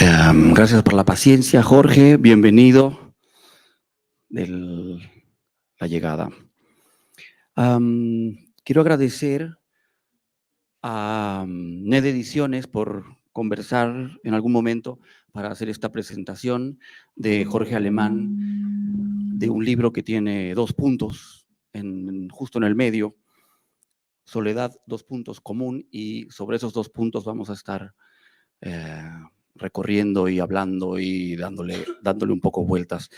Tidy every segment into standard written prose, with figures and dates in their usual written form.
Gracias por la paciencia, Jorge. Bienvenido de la llegada. Quiero agradecer a NED Ediciones por conversar en algún momento para hacer esta presentación de Jorge Alemán, de un libro que tiene 2 puntos, justo en el medio, Soledad, 2 puntos común, y sobre esos 2 puntos vamos a estar recorriendo y hablando y dándole un poco vueltas.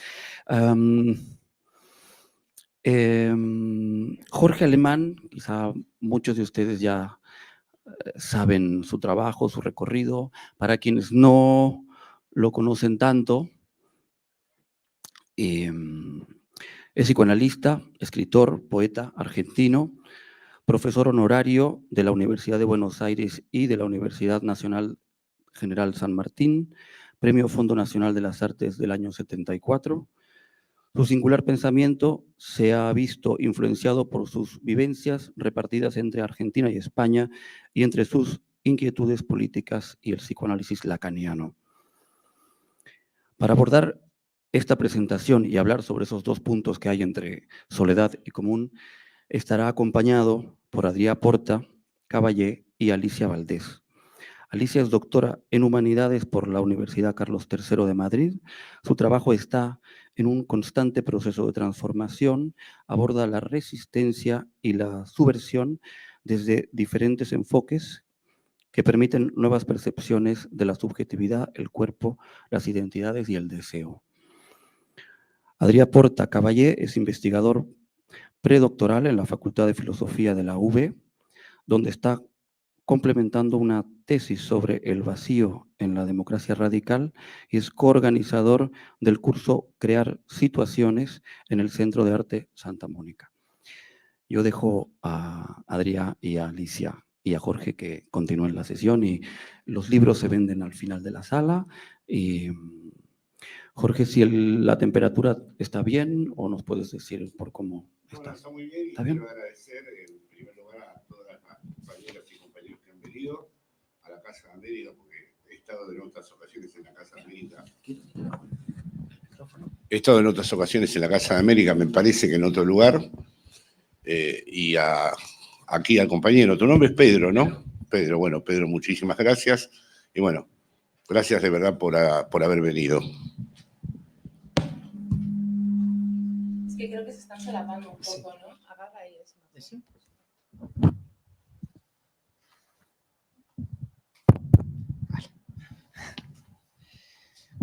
Jorge Alemán, quizá muchos de ustedes ya saben su trabajo, su recorrido. Para quienes no lo conocen tanto, es psicoanalista, escritor, poeta argentino, profesor honorario de la Universidad de Buenos Aires y de la Universidad Nacional General San Martín, Premio Fondo Nacional de las Artes del año 74. Su singular pensamiento se ha visto influenciado por sus vivencias repartidas entre Argentina y España y entre sus inquietudes políticas y el psicoanálisis lacaniano. Para abordar esta presentación y hablar sobre esos 2 puntos que hay entre soledad y común, estará acompañado por Adrià Porta Caballé y Alicia Valdés. Alicia es doctora en Humanidades por la Universidad Carlos III de Madrid. Su trabajo está en un constante proceso de transformación, aborda la resistencia y la subversión desde diferentes enfoques que permiten nuevas percepciones de la subjetividad, el cuerpo, las identidades y el deseo. Adrià Porta Caballé es investigador predoctoral en la Facultad de Filosofía de la UB, donde está complementando una tesis sobre el vacío en la democracia radical y es coorganizador del curso Crear Situaciones en el Centro de Arte Santa Mónica. Yo dejo a Adrià y a Alicia y a Jorge que continúen la sesión, y los libros se venden al final de la sala. Y Jorge, si la temperatura está bien, o nos puedes decir por cómo está. Bueno, está muy bien, y quiero agradecer en primer lugar a todas las compañeras y compañeros que han venido a la Casa de América, porque he estado en otras ocasiones en la Casa de América. He estado en otras ocasiones en la Casa de América, me parece que en otro lugar. Y aquí al compañero, tu nombre es Pedro, ¿no? Pedro, bueno, Pedro, muchísimas gracias. Y bueno, gracias de verdad por haber venido. Es que creo que se están solapando un poco, ¿no? Agarra ahí eso. ¿Sí?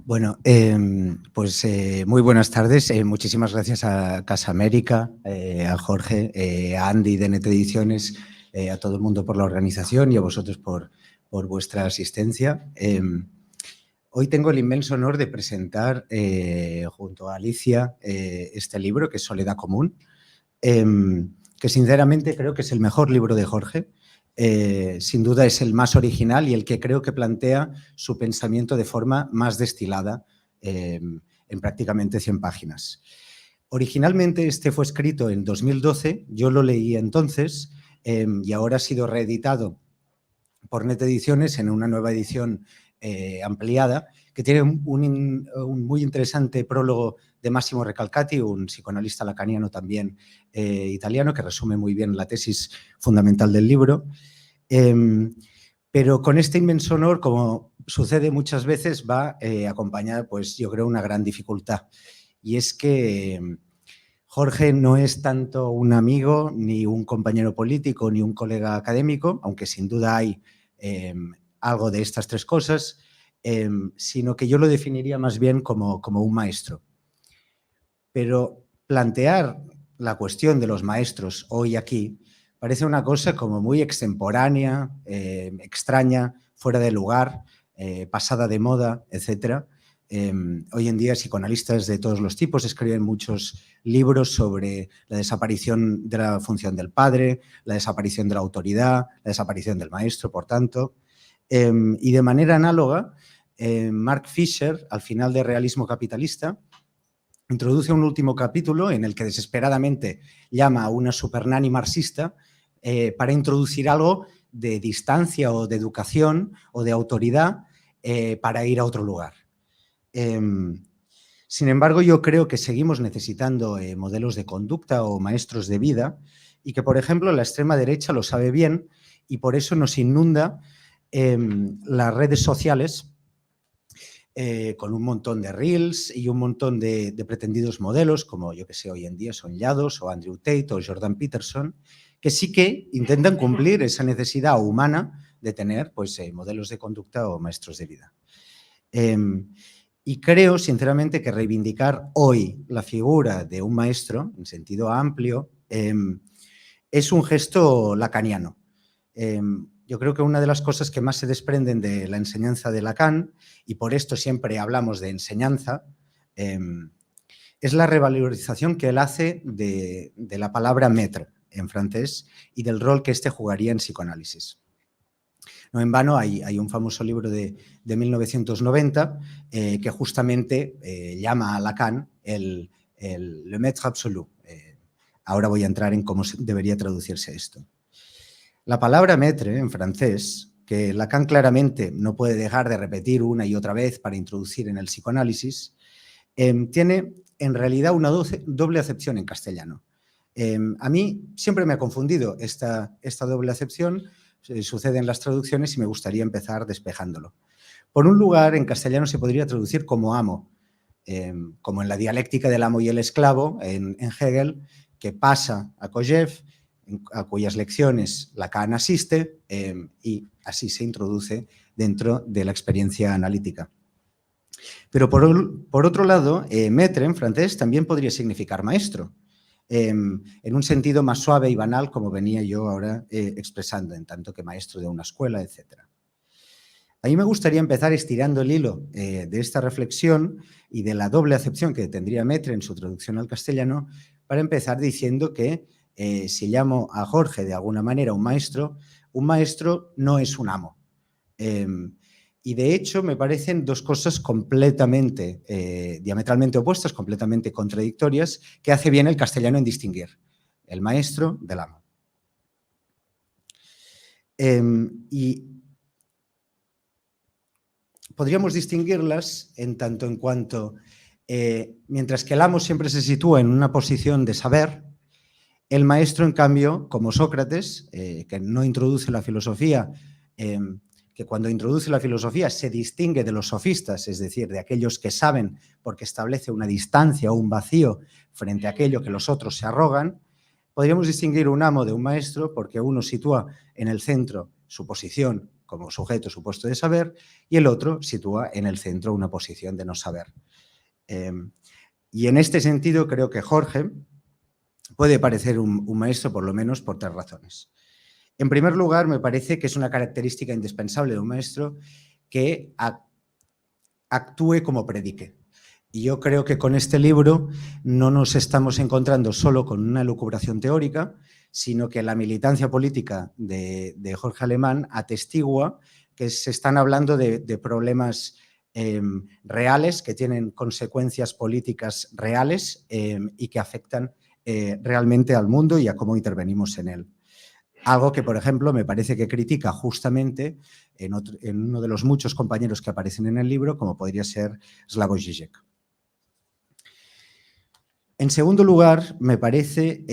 Bueno, pues muy buenas tardes. Muchísimas gracias a Casa América, a Jorge, a Andy de NED Ediciones, a todo el mundo por la organización y a vosotros por vuestra asistencia. Hoy tengo el inmenso honor de presentar junto a Alicia este libro, que es Soledad Común, que sinceramente creo que es el mejor libro de Jorge. Sin duda es el más original y el que creo que plantea su pensamiento de forma más destilada en prácticamente 100 páginas. Originalmente este fue escrito en 2012, yo lo leí entonces y ahora ha sido reeditado por NED Ediciones en una nueva edición ampliada, que tiene un muy interesante prólogo de Massimo Recalcati, un psicoanalista lacaniano también italiano, que resume muy bien la tesis fundamental del libro. Pero con este inmenso honor, como sucede muchas veces, va acompañada, pues yo creo, una gran dificultad. Y es que Jorge no es tanto un amigo, ni un compañero político, ni un colega académico, aunque sin duda hay algo de estas 3 cosas, sino que yo lo definiría más bien como un maestro. Pero plantear la cuestión de los maestros hoy aquí parece una cosa como muy extemporánea, extraña, fuera de lugar, pasada de moda, etc. Hoy en día psicoanalistas de todos los tipos escriben muchos libros sobre la desaparición de la función del padre, la desaparición de la autoridad, la desaparición del maestro, por tanto. Y de manera análoga, Mark Fisher, al final de Realismo Capitalista, introduce un último capítulo en el que desesperadamente llama a una supernani marxista para introducir algo de distancia o de educación o de autoridad para ir a otro lugar. Sin embargo, yo creo que seguimos necesitando modelos de conducta o maestros de vida y que, por ejemplo, la extrema derecha lo sabe bien y por eso nos inunda las redes sociales con un montón de reels y un montón de pretendidos modelos, como yo que sé, hoy en día son Llados o Andrew Tate o Jordan Peterson, que sí que intentan cumplir esa necesidad humana de tener pues, modelos de conducta o maestros de vida. Y creo, sinceramente, que reivindicar hoy la figura de un maestro, en sentido amplio, es un gesto lacaniano. Yo creo que una de las cosas que más se desprenden de la enseñanza de Lacan, y por esto siempre hablamos de enseñanza, es la revalorización que él hace de la palabra maître en francés y del rol que éste jugaría en psicoanálisis. No en vano hay un famoso libro de 1990 que justamente llama a Lacan le maître absolu. Ahora voy a entrar en cómo debería traducirse esto. La palabra maître en francés, que Lacan claramente no puede dejar de repetir una y otra vez para introducir en el psicoanálisis, tiene en realidad una doble acepción en castellano. A mí siempre me ha confundido esta doble acepción, sucede en las traducciones y me gustaría empezar despejándolo. Por un lugar, en castellano se podría traducir como amo, como en la dialéctica del amo y el esclavo, en Hegel, que pasa a Kojève, a cuyas lecciones Lacan asiste y así se introduce dentro de la experiencia analítica. Pero por otro lado, maître en francés también podría significar maestro, en un sentido más suave y banal, como venía yo ahora expresando, en tanto que maestro de una escuela, etc. A mí me gustaría empezar estirando el hilo de esta reflexión y de la doble acepción que tendría maître en su traducción al castellano, para empezar diciendo que si llamo a Jorge de alguna manera un maestro no es un amo. Y de hecho me parecen dos cosas completamente, diametralmente opuestas, completamente contradictorias, que hace bien el castellano en distinguir el maestro del amo. Y podríamos distinguirlas en tanto en cuanto, mientras que el amo siempre se sitúa en una posición de saber, el maestro, en cambio, como Sócrates, que no introduce la filosofía, que cuando introduce la filosofía se distingue de los sofistas, es decir, de aquellos que saben porque establece una distancia o un vacío frente a aquello que los otros se arrogan, podríamos distinguir un amo de un maestro porque uno sitúa en el centro su posición como sujeto, su puesto de saber, y el otro sitúa en el centro una posición de no saber. Y en este sentido creo que Jorge puede parecer un maestro, por lo menos por tres razones. En primer lugar, me parece que es una característica indispensable de un maestro que actúe como predique. Y yo creo que con este libro no nos estamos encontrando solo con una elucubración teórica, sino que la militancia política de Jorge Alemán atestigua que se están hablando de problemas reales, que tienen consecuencias políticas reales y que afectan realmente al mundo y a cómo intervenimos en él. Algo que, por ejemplo, me parece que critica justamente en uno de los muchos compañeros que aparecen en el libro, como podría ser Slavoj Žižek. En segundo lugar, me parece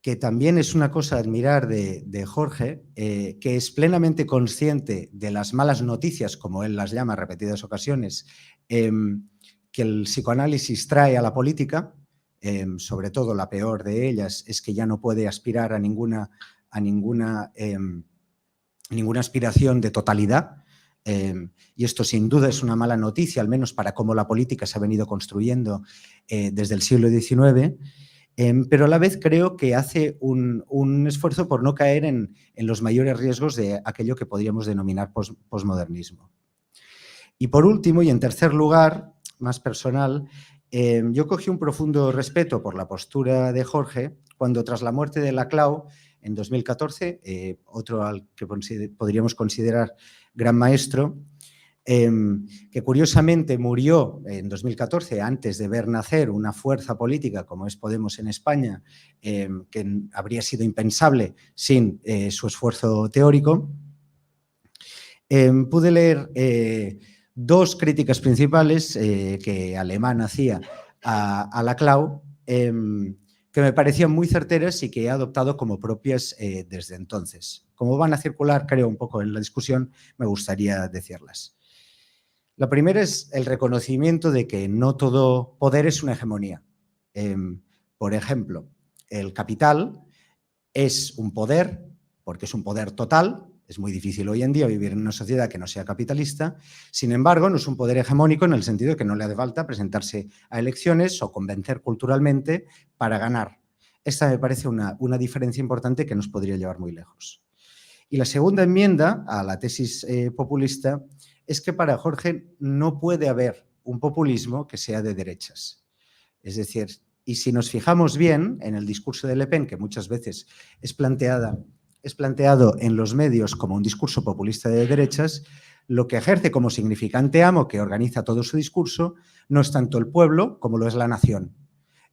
que también es una cosa a admirar de Jorge, que es plenamente consciente de las malas noticias, como él las llama en repetidas ocasiones, que el psicoanálisis trae a la política. Sobre todo la peor de ellas es que ya no puede aspirar a ninguna aspiración de totalidad, y esto sin duda es una mala noticia, al menos para cómo la política se ha venido construyendo desde el siglo XIX, pero a la vez creo que hace un esfuerzo por no caer en los mayores riesgos de aquello que podríamos denominar posmodernismo. Y por último, y en tercer lugar, más personal, yo cogí un profundo respeto por la postura de Jorge cuando, tras la muerte de Laclau en 2014, otro al que podríamos considerar gran maestro, que curiosamente murió en 2014 antes de ver nacer una fuerza política como es Podemos en España, que habría sido impensable sin su esfuerzo teórico. pude leer dos críticas principales que Alemán hacía a Laclau, que me parecían muy certeras y que he adoptado como propias desde entonces. Como van a circular, creo, un poco en la discusión, me gustaría decirlas. La primera es el reconocimiento de que no todo poder es una hegemonía. Por ejemplo, el capital es un poder, porque es un poder total. Es muy difícil hoy en día vivir en una sociedad que no sea capitalista. Sin embargo, no es un poder hegemónico en el sentido de que no le hace falta presentarse a elecciones o convencer culturalmente para ganar. Esta me parece una diferencia importante que nos podría llevar muy lejos. Y la segunda enmienda a la tesis populista es que para Jorge no puede haber un populismo que sea de derechas. Es decir, y si nos fijamos bien en el discurso de Le Pen, que muchas veces es planteado en los medios como un discurso populista de derechas, lo que ejerce como significante amo que organiza todo su discurso no es tanto el pueblo como lo es la nación.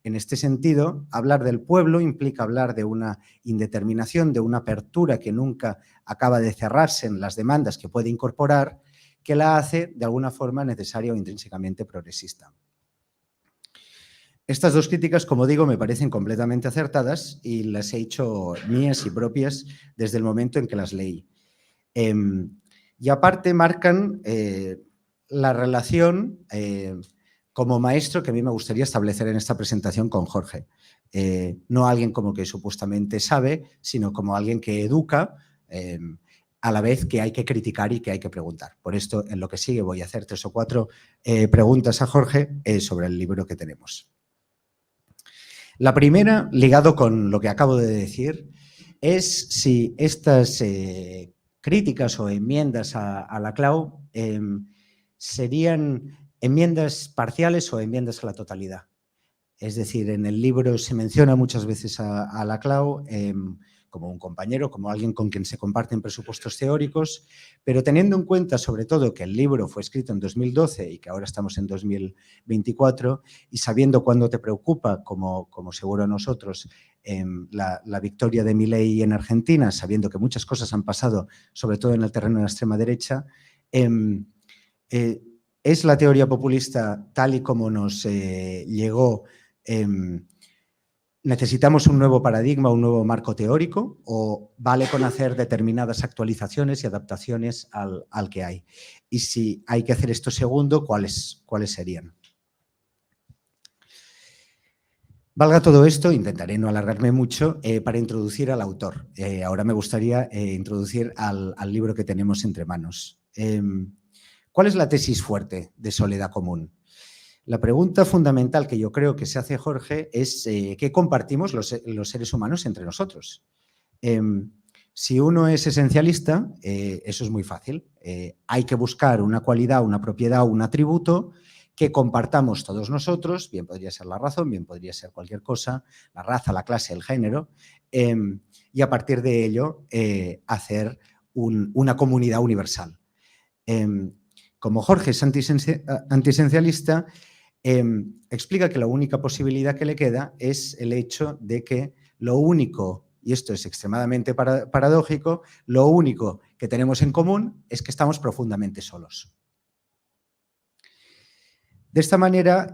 En este sentido, hablar del pueblo implica hablar de una indeterminación, de una apertura que nunca acaba de cerrarse en las demandas que puede incorporar, que la hace de alguna forma necesaria o intrínsecamente progresista. Estas dos críticas, como digo, me parecen completamente acertadas y las he hecho mías y propias desde el momento en que las leí. Y aparte marcan la relación como maestro que a mí me gustaría establecer en esta presentación con Jorge. No alguien como que supuestamente sabe, sino como alguien que educa a la vez que hay que criticar y que hay que preguntar. Por esto, en lo que sigue, voy a hacer 3 o 4 preguntas a Jorge sobre el libro que tenemos. La primera, ligado con lo que acabo de decir, es si estas críticas o enmiendas a Laclau serían enmiendas parciales o enmiendas a la totalidad. Es decir, en el libro se menciona muchas veces a Laclau como un compañero, como alguien con quien se comparten presupuestos teóricos, pero teniendo en cuenta sobre todo que el libro fue escrito en 2012 y que ahora estamos en 2024 y sabiendo cuándo te preocupa, como seguro a nosotros, la victoria de Milei en Argentina, sabiendo que muchas cosas han pasado, sobre todo en el terreno de la extrema derecha, ¿es la teoría populista tal y como nos llegó? ¿Necesitamos un nuevo paradigma, un nuevo marco teórico o vale con hacer determinadas actualizaciones y adaptaciones al que hay? Y si hay que hacer esto segundo, ¿cuáles serían? Valga todo esto, intentaré no alargarme mucho, para introducir al autor. Ahora me gustaría introducir al libro que tenemos entre manos. ¿Cuál es la tesis fuerte de Soledad Común? La pregunta fundamental que yo creo que se hace Jorge es ¿qué compartimos los seres humanos entre nosotros? Si uno es esencialista, eso es muy fácil. Hay que buscar una cualidad, una propiedad, un atributo que compartamos todos nosotros, bien podría ser la razón, bien podría ser cualquier cosa, la raza, la clase, el género, y a partir de ello hacer una comunidad universal. Como Jorge es antiesencialista, explica que la única posibilidad que le queda es el hecho de que lo único, y esto es extremadamente paradójico, lo único que tenemos en común es que estamos profundamente solos. De esta manera,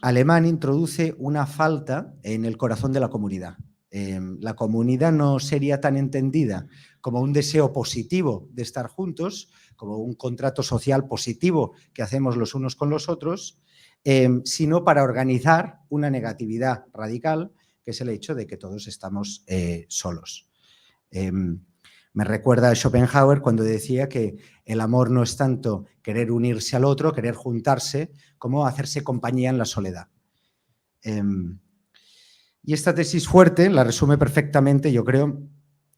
Alemán introduce una falta en el corazón de la comunidad. La comunidad no sería tan entendida como un deseo positivo de estar juntos, como un contrato social positivo que hacemos los unos con los otros, sino para organizar una negatividad radical, que es el hecho de que todos estamos solos. Me recuerda a Schopenhauer cuando decía que el amor no es tanto querer unirse al otro, querer juntarse, como hacerse compañía en la soledad. Y esta tesis fuerte la resume perfectamente, yo creo,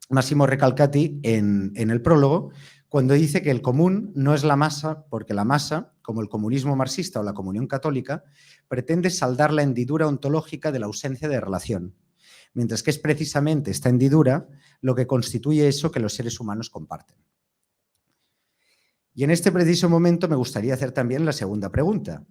Massimo Recalcati en el prólogo, cuando dice que el común no es la masa, porque la masa, como el comunismo marxista o la comunión católica, pretende saldar la hendidura ontológica de la ausencia de relación, mientras que es precisamente esta hendidura lo que constituye eso que los seres humanos comparten. Y en este preciso momento me gustaría hacer también la segunda pregunta.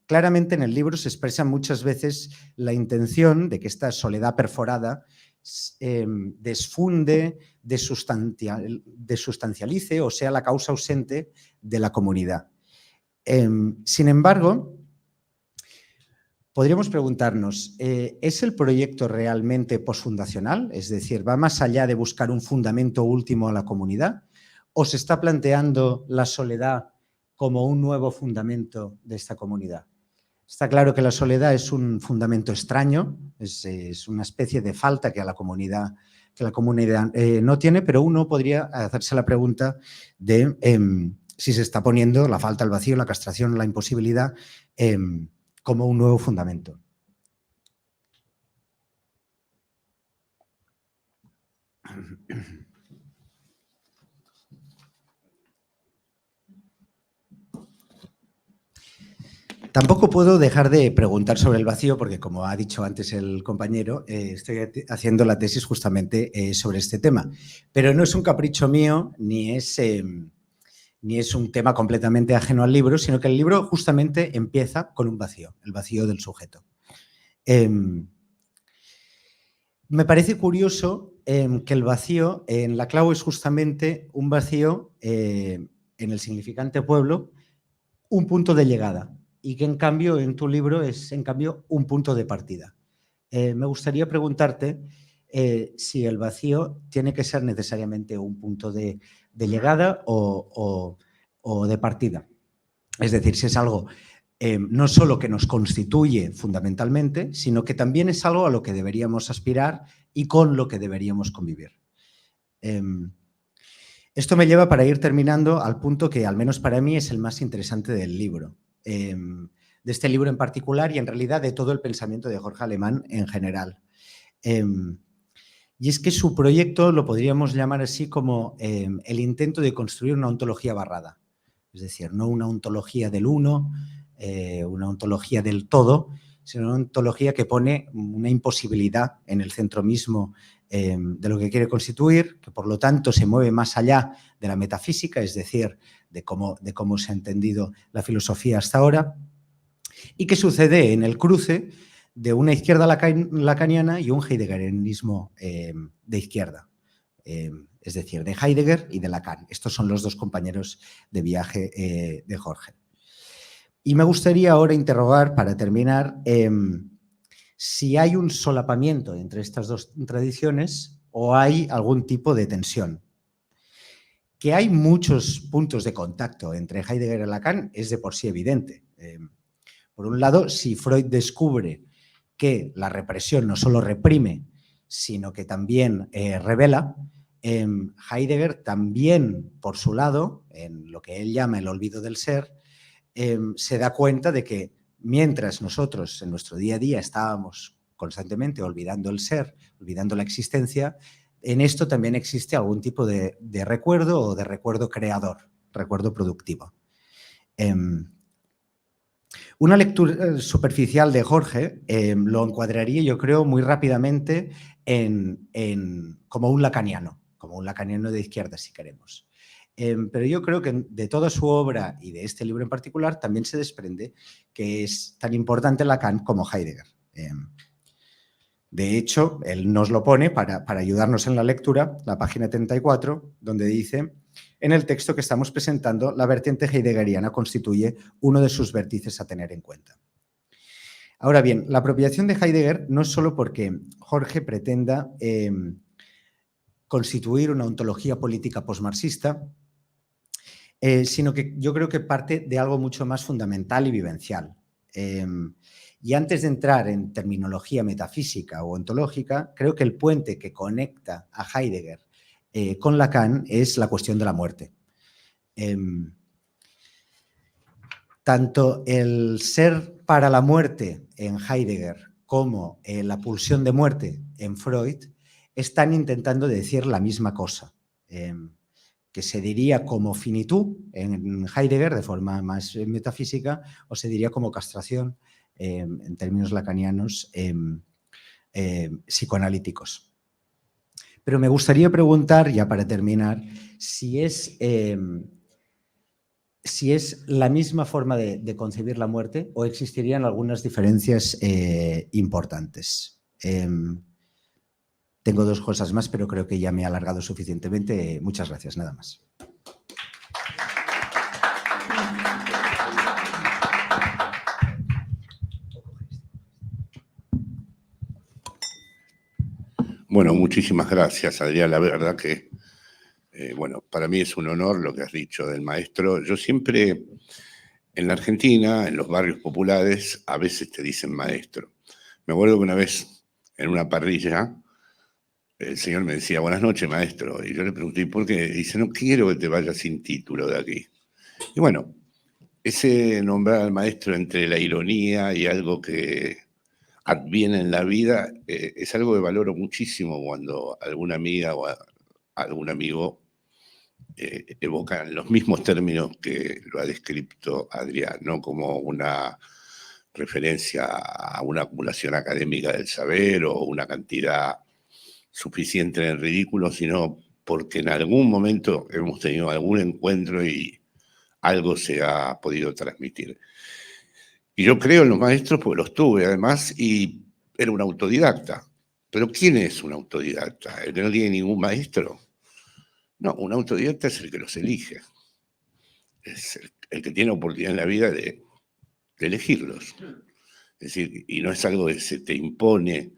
Claramente en el libro se expresa muchas veces la intención de que esta soledad perforada desfunde, desustancialice o sea la causa ausente de la comunidad. Sin embargo, podríamos preguntarnos, ¿es el proyecto realmente posfundacional? Es decir, ¿va más allá de buscar un fundamento último a la comunidad? ¿O se está planteando la soledad como un nuevo fundamento de esta comunidad? Está claro que la soledad es un fundamento extraño, es una especie de falta que la comunidad no tiene, pero uno podría hacerse la pregunta de si se está poniendo la falta, el vacío, la castración, la imposibilidad como un nuevo fundamento. Tampoco puedo dejar de preguntar sobre el vacío porque, como ha dicho antes el compañero, estoy haciendo la tesis justamente sobre este tema. Pero no es un capricho mío ni es un tema completamente ajeno al libro, sino que el libro justamente empieza con un vacío, el vacío del sujeto. Me parece curioso que el vacío en Laclau es justamente un vacío en el significante pueblo, un punto de llegada, y que en cambio en tu libro es en cambio un punto de partida. Me gustaría preguntarte si el vacío tiene que ser necesariamente un punto de llegada o de partida. Es decir, si es algo no solo que nos constituye fundamentalmente, sino que también es algo a lo que deberíamos aspirar y con lo que deberíamos convivir. Esto me lleva para ir terminando al punto que al menos para mí es el más interesante del libro, de este libro en particular y en realidad de todo el pensamiento de Jorge Alemán en general. Y es que su proyecto lo podríamos llamar así como el intento de construir una ontología barrada. Es decir, no una ontología del uno, una ontología del todo, sino una ontología que pone una imposibilidad en el centro mismo de lo que quiere constituir, que por lo tanto se mueve más allá de la metafísica, es decir, de cómo se ha entendido la filosofía hasta ahora, y que sucede en el cruce de una izquierda lacaniana y un heideggerianismo de izquierda. Es decir, de Heidegger y de Lacan. Estos son los dos compañeros de viaje de Jorge. Y me gustaría ahora interrogar, para terminar, si hay un solapamiento entre estas dos tradiciones o hay algún tipo de tensión. Que hay muchos puntos de contacto entre Heidegger y Lacan es de por sí evidente. Por un lado, si Freud descubre que la represión no solo reprime, sino que también revela, Heidegger también, por su lado, en lo que él llama el olvido del ser, se da cuenta de que mientras nosotros en nuestro día a día estábamos constantemente olvidando el ser, olvidando la existencia, en esto también existe algún tipo de recuerdo o de recuerdo creador, recuerdo productivo. Una lectura superficial de Jorge lo encuadraría, yo creo, muy rápidamente como un lacaniano de izquierda, si queremos. Pero yo creo que de toda su obra y de este libro en particular también se desprende que es tan importante Lacan como Heidegger. De hecho, él nos lo pone para ayudarnos en la lectura, la página 34, donde dice: en el texto que estamos presentando, la vertiente heideggeriana constituye uno de sus vértices a tener en cuenta. Ahora bien, la apropiación de Heidegger no es solo porque Jorge pretenda constituir una ontología política posmarxista, sino que yo creo que parte de algo mucho más fundamental y vivencial. Y antes de entrar en terminología metafísica o ontológica, creo que el puente que conecta a Heidegger con Lacan es la cuestión de la muerte. Tanto el ser para la muerte en Heidegger como la pulsión de muerte en Freud están intentando decir la misma cosa, que se diría como finitud en Heidegger de forma más metafísica o se diría como castración en términos lacanianos psicoanalíticos. Pero me gustaría preguntar, ya para terminar, si es la misma forma de concebir la muerte o existirían algunas diferencias importantes. Tengo 2 cosas más, pero creo que ya me he alargado suficientemente. Muchas gracias, nada más. Bueno, muchísimas gracias, Adrián. La verdad que, bueno, para mí es un honor lo que has dicho del maestro. Yo siempre, en la Argentina, en los barrios populares, a veces te dicen maestro. Me acuerdo que una vez, en una parrilla, el señor me decía, buenas noches, maestro. Y yo le pregunté, ¿por qué? Y dice, no quiero que te vayas sin título de aquí. Y bueno, ese nombrar al maestro entre la ironía y algo que adviene en la vida es algo que valoro muchísimo cuando alguna amiga o algún amigo evocan los mismos términos que lo ha descrito Adrián, no como una referencia a una acumulación académica del saber o una cantidad suficiente en el ridículo, sino porque en algún momento hemos tenido algún encuentro y algo se ha podido transmitir. Y yo creo en los maestros porque los tuve además y era un autodidacta. Pero ¿quién es un autodidacta? ¿El que no tiene ningún maestro? No, un autodidacta es el que los elige. Es el que tiene oportunidad en la vida de elegirlos. Es decir, y no es algo que se te impone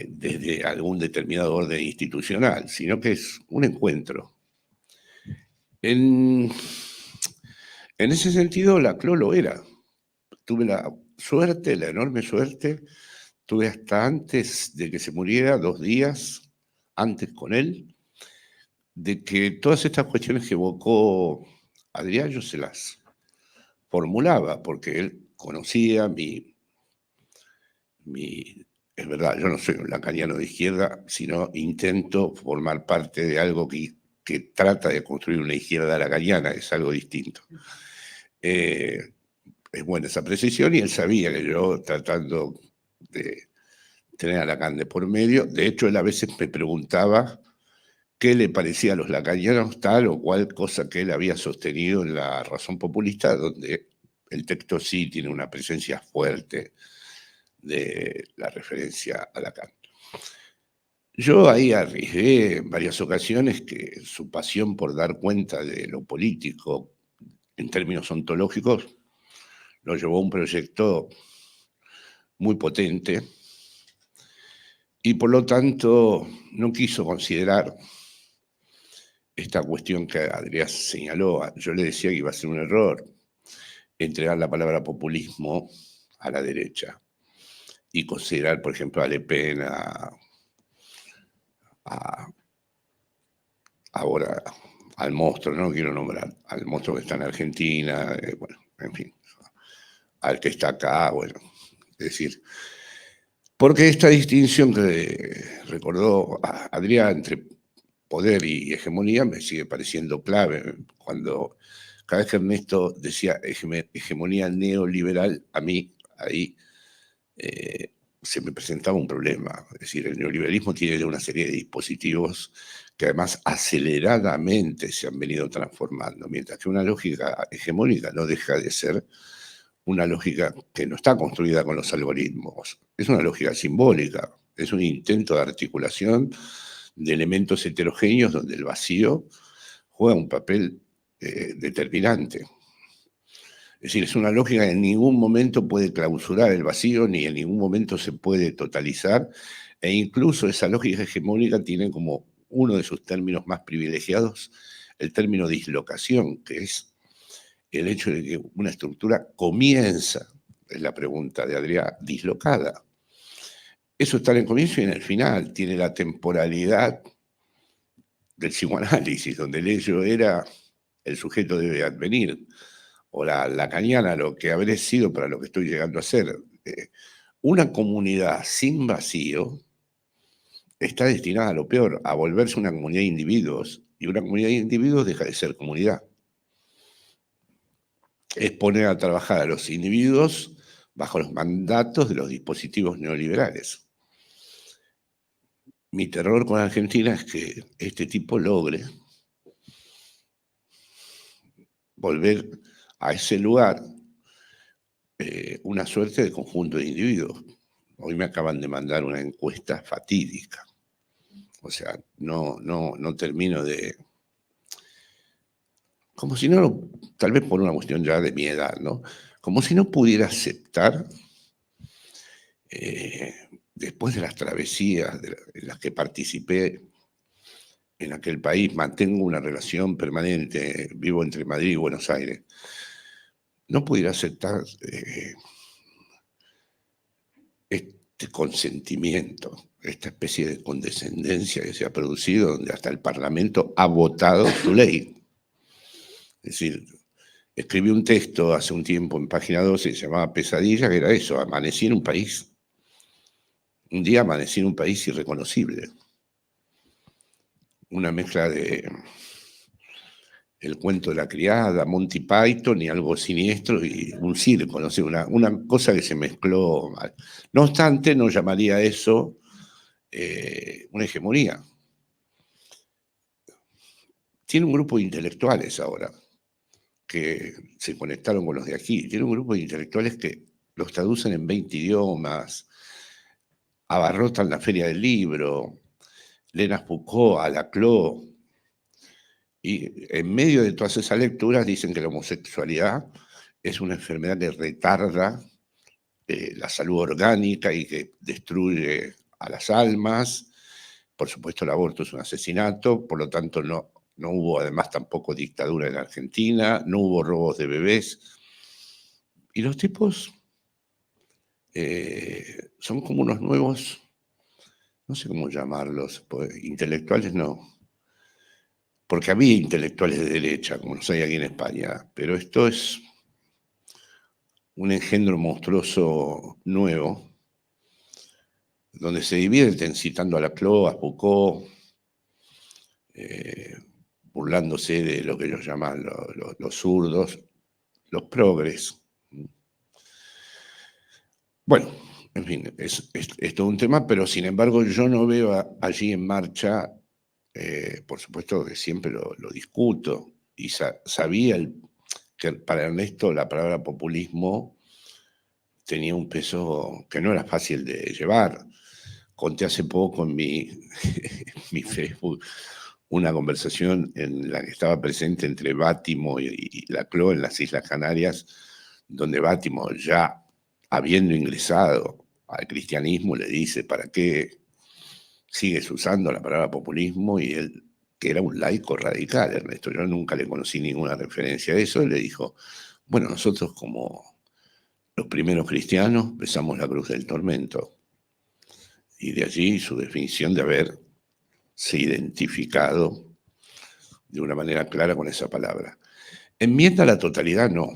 desde algún determinado orden institucional, sino que es un encuentro. En ese sentido, la CLO lo era. Tuve la suerte, la enorme suerte, tuve hasta antes de que se muriera, 2 días antes con él, de que todas estas cuestiones que evocó Adrián yo se las formulaba, porque él conocía es verdad, yo no soy un lacaniano de izquierda, sino intento formar parte de algo que trata de construir una izquierda lacaniana, es algo distinto. Es buena esa precisión y él sabía que yo, tratando de tener a Lacan de por medio, de hecho él a veces me preguntaba qué le parecía a los lacanianos tal o cual cosa que él había sostenido en la razón populista, donde el texto sí tiene una presencia fuerte de la referencia a Lacan. Yo ahí arriesgué en varias ocasiones que su pasión por dar cuenta de lo político en términos ontológicos lo llevó a un proyecto muy potente y por lo tanto no quiso considerar esta cuestión que Adrián señaló. Yo le decía que iba a ser un error entregar la palabra populismo a la derecha y considerar, por ejemplo, a Le Pen, ahora al monstruo, no quiero nombrar, al monstruo que está en Argentina, bueno, en fin, al que está acá, bueno, es decir, porque esta distinción que recordó Adrián entre poder y hegemonía me sigue pareciendo clave. Cuando cada vez que Ernesto decía hegemonía neoliberal, a mí ahí se me presentaba un problema. Es decir, el neoliberalismo tiene una serie de dispositivos que además aceleradamente se han venido transformando, mientras que una lógica hegemónica no deja de ser una lógica que no está construida con los algoritmos, es una lógica simbólica, es un intento de articulación de elementos heterogéneos donde el vacío juega un papel determinante. Es decir, es una lógica que en ningún momento puede clausurar el vacío, ni en ningún momento se puede totalizar, e incluso esa lógica hegemónica tiene como uno de sus términos más privilegiados el término dislocación, que es el hecho de que una estructura comienza, es la pregunta de Adrián, dislocada. Eso está en el comienzo y en el final, tiene la temporalidad del psicoanálisis, donde el ello era el sujeto debe advenir, o la lacaniana, lo que habré sido para lo que estoy llegando a ser. Una comunidad sin vacío está destinada a lo peor, a volverse una comunidad de individuos, y una comunidad de individuos deja de ser comunidad. Es poner a trabajar a los individuos bajo los mandatos de los dispositivos neoliberales. Mi terror con Argentina es que este tipo logre volver a ese lugar una suerte de conjunto de individuos. Hoy me acaban de mandar una encuesta fatídica. O sea, no termino de... Como si no, tal vez por una cuestión ya de mi edad, ¿no? Como si no pudiera aceptar, después de las travesías en las que participé en aquel país, mantengo una relación permanente, vivo entre Madrid y Buenos Aires, no pudiera aceptar este consentimiento, esta especie de condescendencia que se ha producido, donde hasta el Parlamento ha votado su ley. Es decir, escribí un texto hace un tiempo en Página 12 que se llamaba Pesadilla, que era eso, amanecí en un país. Un día amanecí en un país irreconocible. Una mezcla de El cuento de la criada, Monty Python y algo siniestro y un circo, no sé, una cosa que se mezcló mal. No obstante, no llamaría eso una hegemonía. Tiene un grupo de intelectuales ahora que se conectaron con los de aquí. Tiene un grupo de intelectuales que los traducen en 20 idiomas, abarrotan la Feria del Libro, leen a Foucault, a Laclau, y en medio de todas esas lecturas dicen que la homosexualidad es una enfermedad que retarda la salud orgánica y que destruye a las almas. Por supuesto, el aborto es un asesinato, por lo tanto no hubo además tampoco dictadura en Argentina, no hubo robos de bebés. Y los tipos son como unos nuevos, no sé cómo llamarlos, pues, intelectuales no, porque había intelectuales de derecha, como los hay aquí en España, pero esto es un engendro monstruoso nuevo, donde se divide citando a Laclau, a Foucault, burlándose de lo que ellos llaman los zurdos, los progres. Bueno, en fin, es todo un tema, pero sin embargo yo no veo allí en marcha, por supuesto que siempre lo discuto, y sabía que para Ernesto la palabra populismo tenía un peso que no era fácil de llevar. Conté hace poco en mi Facebook una conversación en la que estaba presente entre Bátimo y Laclau en las Islas Canarias, donde Bátimo, ya habiendo ingresado al cristianismo, le dice, ¿para qué sigues usando la palabra populismo? Y él, que era un laico radical, Ernesto, yo nunca le conocí ninguna referencia a eso, le dijo, bueno, nosotros como los primeros cristianos besamos la cruz del tormento. Y de allí su definición de haberse identificado de una manera clara con esa palabra. Enmienda a la totalidad, no.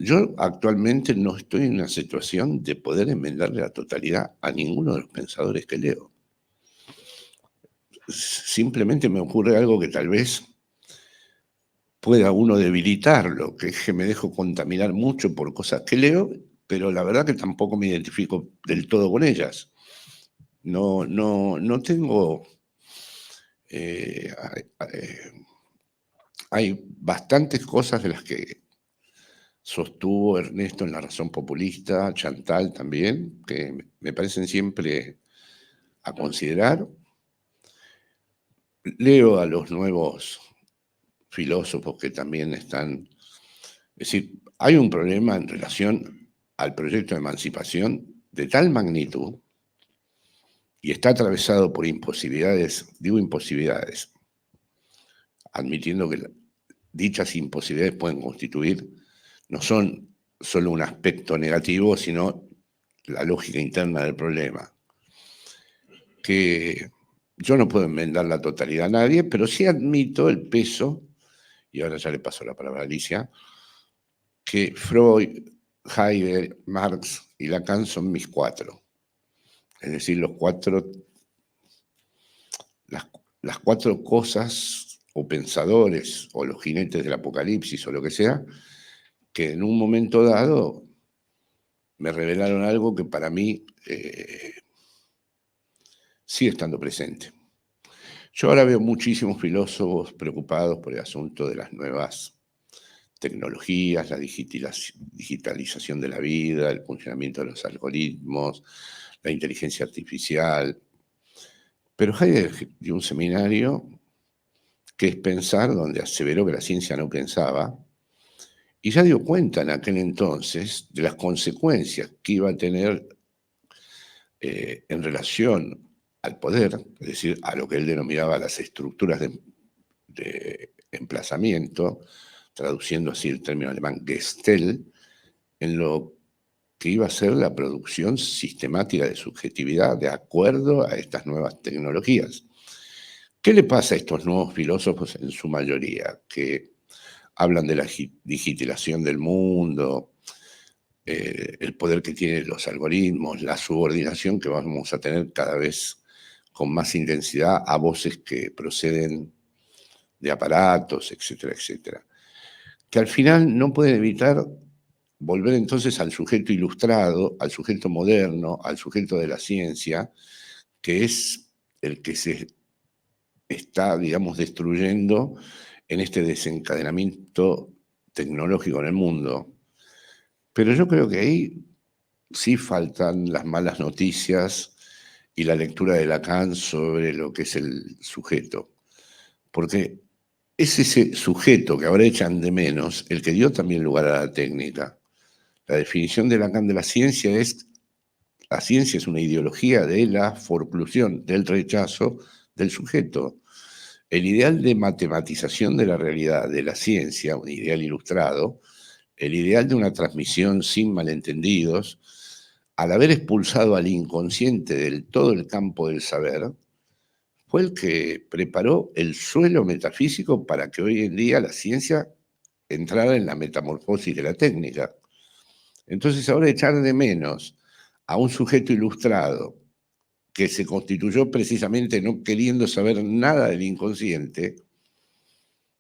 Yo actualmente no estoy en una situación de poder enmendarle la totalidad a ninguno de los pensadores que leo. Simplemente me ocurre algo que tal vez pueda uno debilitarlo, que es que me dejo contaminar mucho por cosas que leo, pero la verdad que tampoco me identifico del todo con ellas. No tengo... hay bastantes cosas de las que sostuvo Ernesto en La razón populista, Chantal también, que me parecen siempre a considerar. Leo a los nuevos filósofos que también están... Es decir, hay un problema en relación al proyecto de emancipación de tal magnitud y está atravesado por imposibilidades, digo imposibilidades, admitiendo que dichas imposibilidades pueden constituir, no son solo un aspecto negativo, sino la lógica interna del problema. Que yo no puedo enmendar la totalidad a nadie, pero sí admito el peso, y ahora ya le paso la palabra a Alicia, que Freud, Heidegger, Marx y Lacan son mis cuatro. Es decir, las cuatro cosas o pensadores o los jinetes del apocalipsis o lo que sea, que en un momento dado me revelaron algo que para mí sigue estando presente. Yo ahora veo muchísimos filósofos preocupados por el asunto de las nuevas tecnologías, la digitalización de la vida, el funcionamiento de los algoritmos, la inteligencia artificial, Pero Heidegger dio un seminario que es pensar, donde aseveró que la ciencia no pensaba, y ya dio cuenta en aquel entonces de las consecuencias que iba a tener en relación al poder, es decir, a lo que él denominaba las estructuras de emplazamiento, traduciendo así el término alemán Gestell, en lo que iba a ser la producción sistemática de subjetividad de acuerdo a estas nuevas tecnologías. ¿Qué le pasa a estos nuevos filósofos en su mayoría? Que hablan de la digitalización del mundo, el poder que tienen los algoritmos, la subordinación que vamos a tener cada vez con más intensidad a voces que proceden de aparatos, etcétera, etcétera. Que al final no pueden evitar volver entonces al sujeto ilustrado, al sujeto moderno, al sujeto de la ciencia, que es el que se está, digamos, destruyendo en este desencadenamiento tecnológico en el mundo. Pero yo creo que ahí sí faltan las malas noticias y la lectura de Lacan sobre lo que es el sujeto. Porque es ese sujeto que ahora echan de menos el que dio también lugar a la técnica. La definición de Lacan de la ciencia es una ideología de la forclusión, del rechazo del sujeto. El ideal de matematización de la realidad de la ciencia, un ideal ilustrado, el ideal de una transmisión sin malentendidos, al haber expulsado al inconsciente del todo el campo del saber, fue el que preparó el suelo metafísico para que hoy en día la ciencia entrara en la metamorfosis de la técnica. Entonces ahora echar de menos a un sujeto ilustrado que se constituyó precisamente no queriendo saber nada del inconsciente,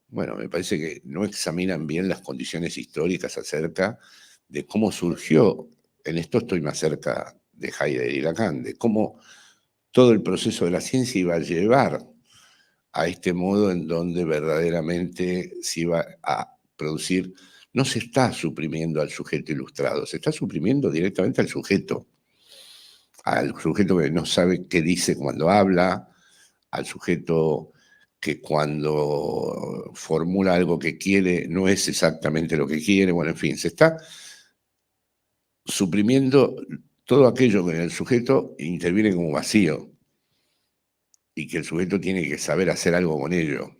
bueno, me parece que no examinan bien las condiciones históricas acerca de cómo surgió, en esto estoy más cerca de Heidegger y Lacan, de cómo todo el proceso de la ciencia iba a llevar a este modo en donde verdaderamente se iba a producir, no se está suprimiendo al sujeto ilustrado, se está suprimiendo directamente al sujeto que no sabe qué dice cuando habla, al sujeto que cuando formula algo que quiere no es exactamente lo que quiere, bueno, en fin, se está suprimiendo todo aquello que en el sujeto interviene como vacío y que el sujeto tiene que saber hacer algo con ello.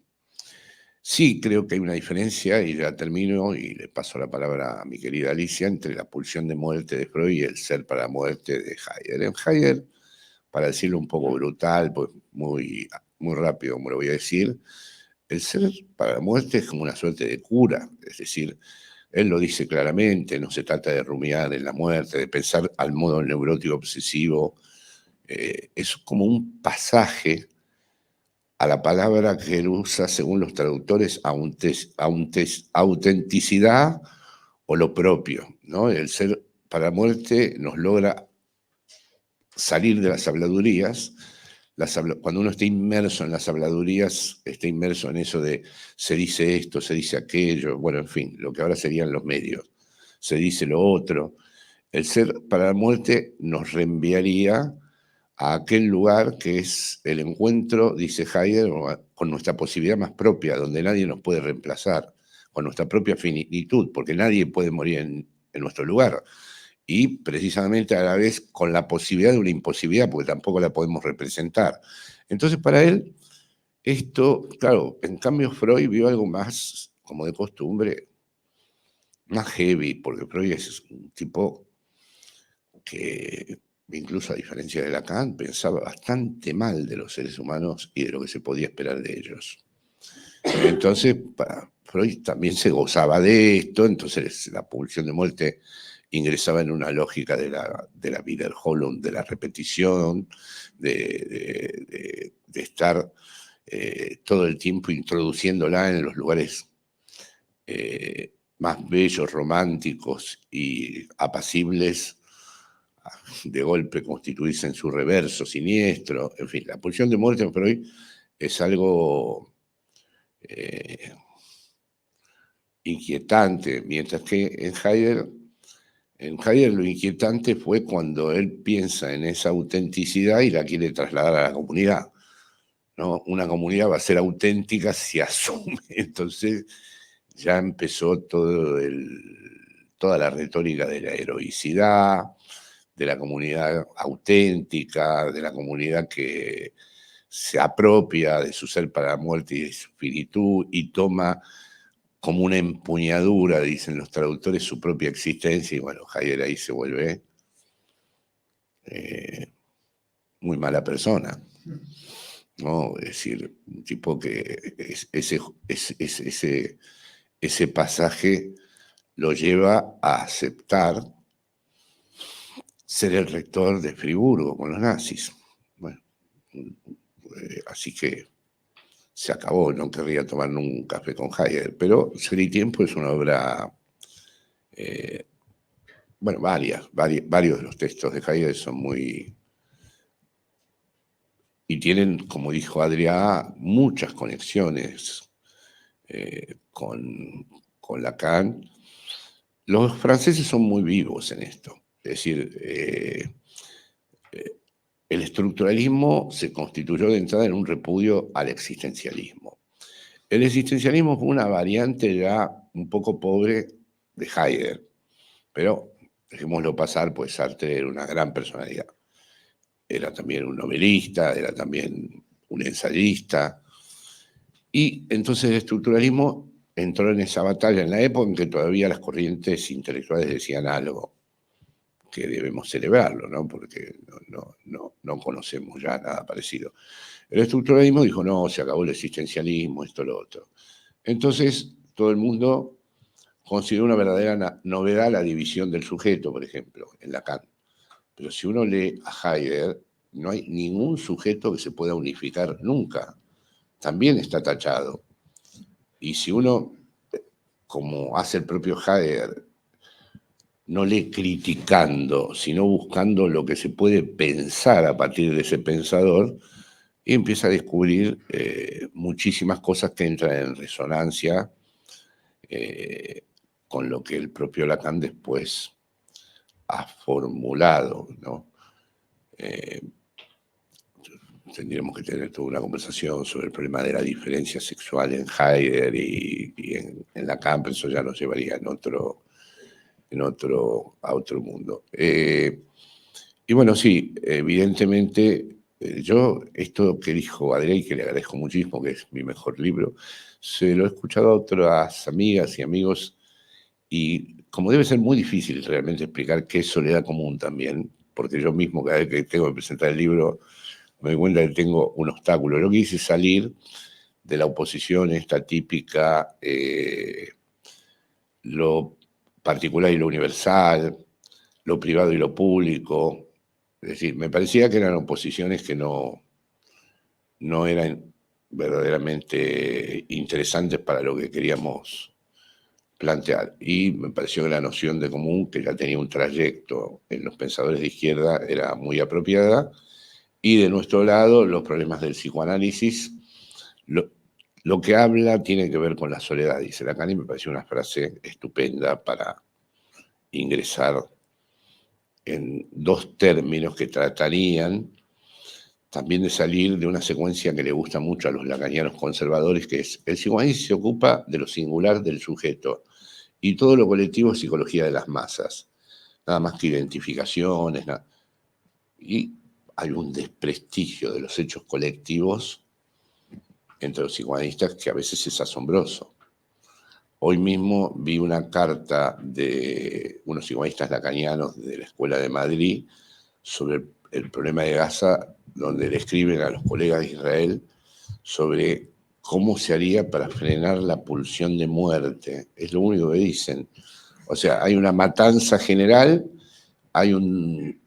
Sí, creo que hay una diferencia, y ya termino y le paso la palabra a mi querida Alicia, entre la pulsión de muerte de Freud y el ser para la muerte de Heidegger. En Heidegger, para decirlo un poco brutal, pues muy rápido, como lo voy a decir, el ser para la muerte es como una suerte de cura, es decir, él lo dice claramente, no se trata de rumiar en la muerte, de pensar al modo neurótico obsesivo, es como un pasaje a la palabra que él usa, según los traductores, autenticidad o lo propio, ¿no? El ser para la muerte nos logra salir de las habladurías. Cuando uno está inmerso en las habladurías, está inmerso en eso de se dice esto, se dice aquello, bueno, en fin, lo que ahora serían los medios, se dice lo otro. El ser para la muerte nos reenviaría a aquel lugar que es el encuentro, dice Heidegger, con nuestra posibilidad más propia, donde nadie nos puede reemplazar, con nuestra propia finitud, porque nadie puede morir en nuestro lugar. Y precisamente a la vez con la posibilidad de una imposibilidad, porque tampoco la podemos representar. Entonces, para él, esto, claro, en cambio Freud vio algo más, como de costumbre, más heavy, porque Freud es un tipo que, incluso a diferencia de Lacan, pensaba bastante mal de los seres humanos y de lo que se podía esperar de ellos. Entonces, para Freud también se gozaba de esto, entonces la pulsión de muerte ingresaba en una lógica de la Wiederholung, de la repetición, de estar todo el tiempo introduciéndola en los lugares más bellos, románticos y apacibles, de golpe constituirse en su reverso siniestro. En fin, la pulsión de muerte en Freud es algo inquietante, mientras que en Heidegger lo inquietante fue cuando él piensa en esa autenticidad y la quiere trasladar a la comunidad. ¿no? Una comunidad va a ser auténtica si asume. Entonces ya empezó toda la retórica de la heroicidad, de la comunidad auténtica, de la comunidad que se apropia de su ser para la muerte y de su espíritu y toma como una empuñadura, dicen los traductores, su propia existencia. Y bueno, Heidegger ahí se vuelve muy mala persona, ¿no? Es decir, un tipo que ese pasaje lo lleva a aceptar ser el rector de Friburgo con los nazis. Bueno, así que se acabó, no querría tomar un café con Heidegger, pero Ser y Tiempo es una obra, bueno, varios de los textos de Heidegger son muy... y tienen, como dijo Adrià, muchas conexiones con Lacan. Los franceses son muy vivos en esto, es decir, el estructuralismo se constituyó de entrada en un repudio al existencialismo. El existencialismo fue una variante ya un poco pobre de Heidegger, pero dejémoslo pasar, pues Sartre era una gran personalidad. Era también un novelista, era también un ensayista. Y entonces el estructuralismo entró en esa batalla en la época en que todavía las corrientes intelectuales decían algo que debemos celebrarlo, ¿no? Porque no conocemos ya nada parecido. El estructuralismo dijo, no, se acabó el existencialismo, esto, lo otro. Entonces, todo el mundo consideró una verdadera novedad la división del sujeto, por ejemplo, en Lacan. Pero si uno lee a Heidegger, no hay ningún sujeto que se pueda unificar nunca. También está tachado. Y si uno, como hace el propio Heidegger, no lee criticando, sino buscando lo que se puede pensar a partir de ese pensador, y empieza a descubrir muchísimas cosas que entran en resonancia con lo que el propio Lacan después ha formulado, ¿no? Tendríamos que tener toda una conversación sobre el problema de la diferencia sexual en Heidegger y en Lacan, pero eso ya nos llevaría a otro mundo. Y bueno, sí, evidentemente, yo esto que dijo Adrià, y que le agradezco muchísimo, que es mi mejor libro, se lo he escuchado a otras amigas y amigos, y como debe ser muy difícil realmente explicar qué es soledad común también, porque yo mismo cada vez que tengo que presentar el libro me doy cuenta que tengo un obstáculo. Lo que hice es salir de la oposición esta típica, lo particular y lo universal, lo privado y lo público. Es decir, me parecía que eran oposiciones que no eran verdaderamente interesantes para lo que queríamos plantear. Y me pareció que la noción de común, que ya tenía un trayecto en los pensadores de izquierda, era muy apropiada. Y de nuestro lado, los problemas del psicoanálisis, lo que habla tiene que ver con la soledad, dice Lacan, y me pareció una frase estupenda para ingresar en dos términos que tratarían también de salir de una secuencia que le gusta mucho a los lacanianos conservadores, que es el psicoanálisis se ocupa de lo singular del sujeto y todo lo colectivo es psicología de las masas, nada más que identificaciones, y hay un desprestigio de los hechos colectivos entre los psicoanalistas que a veces es asombroso. Hoy mismo vi una carta de unos psicoanalistas lacanianos de la Escuela de Madrid sobre el problema de Gaza, donde le escriben a los colegas de Israel sobre cómo se haría para frenar la pulsión de muerte. Es lo único que dicen. O sea, hay una matanza general, hay un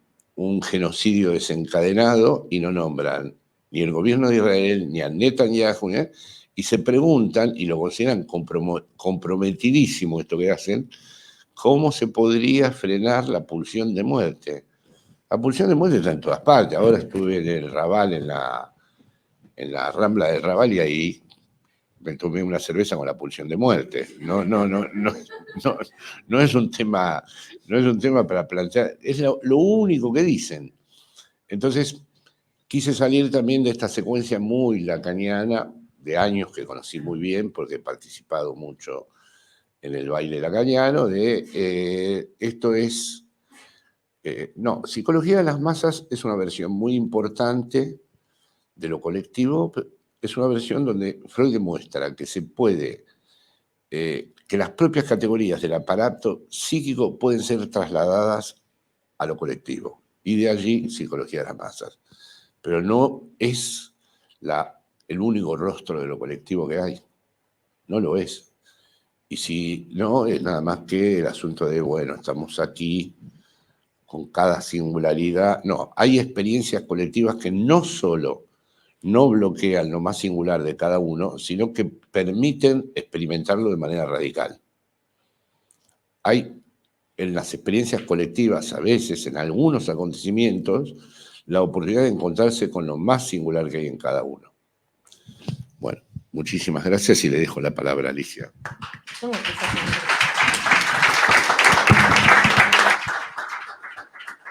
genocidio desencadenado y no nombran ni el gobierno de Israel ni a Netanyahu, y se preguntan, y lo consideran comprometidísimo esto que hacen, cómo se podría frenar la pulsión de muerte. La pulsión de muerte está en todas partes. Ahora estuve en el Raval, en la Rambla del Raval, y ahí me tomé una cerveza con la pulsión de muerte. No es un tema, para plantear, es lo único que dicen. Entonces, Quise salir también de esta secuencia muy lacaniana, de años que conocí muy bien, porque he participado mucho en el baile lacaniano, esto es... no, psicología de las masas es una versión muy importante de lo colectivo, es una versión donde Freud demuestra que se puede, que las propias categorías del aparato psíquico pueden ser trasladadas a lo colectivo, y de allí psicología de las masas. Pero no es el único rostro de lo colectivo que hay, no lo es. Y si no, es nada más que el asunto de, bueno, estamos aquí con cada singularidad. No, hay experiencias colectivas que no solo no bloquean lo más singular de cada uno, sino que permiten experimentarlo de manera radical. Hay en las experiencias colectivas, a veces en algunos acontecimientos, la oportunidad de encontrarse con lo más singular que hay en cada uno. Bueno, muchísimas gracias y le dejo la palabra a Alicia.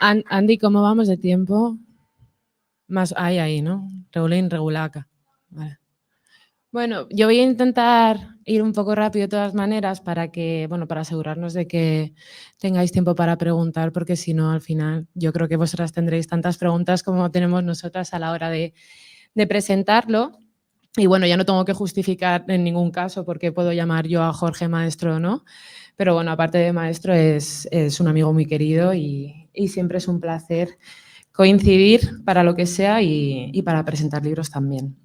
Andy, ¿cómo vamos de tiempo? Más ahí, ¿no? Regulín, regulaca. Vale. Bueno, yo voy a intentar ir un poco rápido de todas maneras para que, bueno, para asegurarnos de que tengáis tiempo para preguntar, porque si no, al final, yo creo que vosotras tendréis tantas preguntas como tenemos nosotras a la hora de presentarlo. Y bueno, ya no tengo que justificar en ningún caso por qué puedo llamar yo a Jorge maestro o no, pero bueno, aparte de maestro, es un amigo muy querido y siempre es un placer coincidir para lo que sea y para presentar libros también.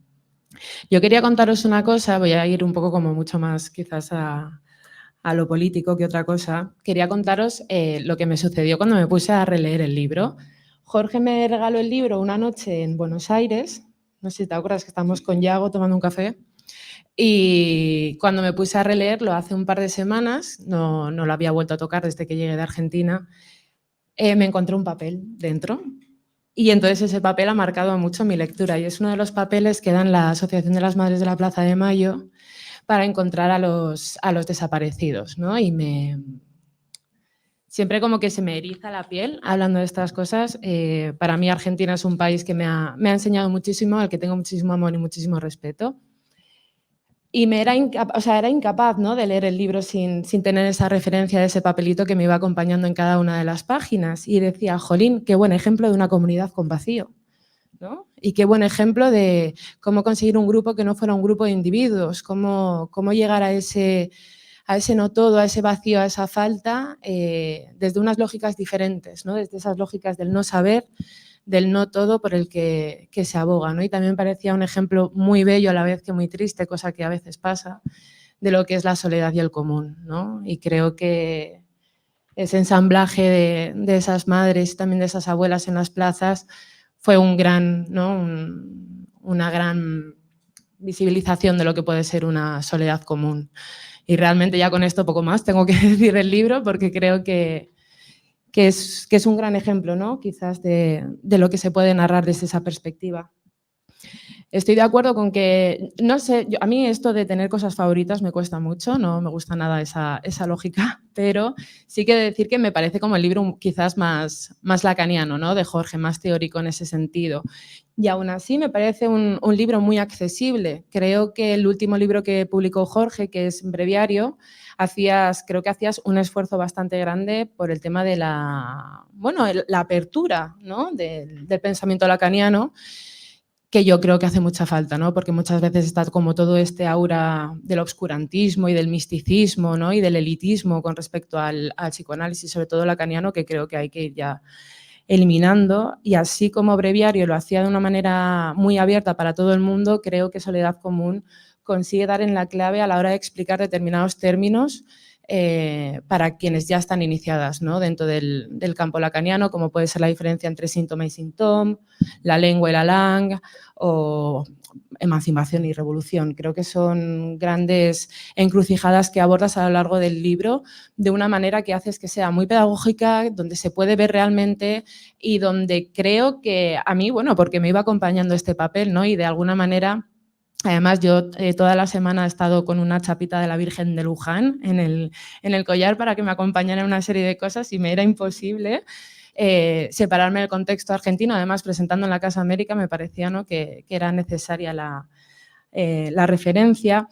Yo quería contaros una cosa, voy a ir un poco como mucho más quizás a lo político que otra cosa. Quería contaros lo que me sucedió cuando me puse a releer el libro. Jorge me regaló el libro una noche en Buenos Aires, no sé si te acuerdas que estábamos con Yago tomando un café, y cuando me puse a releerlo hace un par de semanas, no lo había vuelto a tocar desde que llegué de Argentina, me encontré un papel dentro. Y entonces ese papel ha marcado mucho mi lectura y es uno de los papeles que dan la Asociación de las Madres de la Plaza de Mayo para encontrar a los desaparecidos, ¿no? Y siempre como que se me eriza la piel hablando de estas cosas. Para mí Argentina es un país que me ha enseñado muchísimo, al que tengo muchísimo amor y muchísimo respeto. Y era incapaz, ¿no?, de leer el libro sin tener esa referencia de ese papelito que me iba acompañando en cada una de las páginas. Y decía, jolín, qué buen ejemplo de una comunidad con vacío, ¿no? Y qué buen ejemplo de cómo conseguir un grupo que no fuera un grupo de individuos, cómo llegar a ese no todo, a ese vacío, a esa falta, desde unas lógicas diferentes, ¿no? Desde esas lógicas del no saber, del no todo por el que se aboga, ¿no? Y también me parecía un ejemplo muy bello a la vez que muy triste, cosa que a veces pasa, de lo que es la soledad y el común, ¿no? Y creo que ese ensamblaje de esas madres y también de esas abuelas en las plazas fue un gran, ¿no?, una gran visibilización de lo que puede ser una soledad común. Y realmente ya con esto poco más tengo que decir del libro porque creo que es un gran ejemplo, ¿no?, quizás de lo que se puede narrar desde esa perspectiva. Estoy de acuerdo con que, no sé, a mí esto de tener cosas favoritas me cuesta mucho, no me gusta nada esa lógica, pero sí que decir que me parece como el libro quizás más lacaniano, ¿no?, de Jorge, más teórico en ese sentido. Y aún así me parece un libro muy accesible. Creo que el último libro que publicó Jorge, que es Breviario, creo que hacías un esfuerzo bastante grande por el tema de la apertura, ¿no?, del pensamiento lacaniano, que yo creo que hace mucha falta, ¿no?, porque muchas veces está como todo este aura del obscurantismo y del misticismo, ¿no?, y del elitismo con respecto al psicoanálisis, sobre todo lacaniano, que creo que hay que ir ya eliminando. Y así como Breviario lo hacía de una manera muy abierta para todo el mundo, creo que Soledad Común consigue dar en la clave a la hora de explicar determinados términos para quienes ya están iniciadas, ¿no?, dentro del campo lacaniano, como puede ser la diferencia entre síntoma y síntoma, la lengua y la langue, o emancipación y revolución. Creo que son grandes encrucijadas que abordas a lo largo del libro de una manera que haces que sea muy pedagógica, donde se puede ver realmente y donde creo que a mí, bueno, porque me iba acompañando este papel, ¿no?, y de alguna manera... Además, yo toda la semana he estado con una chapita de la Virgen de Luján en el collar para que me acompañara en una serie de cosas y me era imposible separarme del contexto argentino. Además, presentando en la Casa América me parecía, ¿no?, que era necesaria la referencia.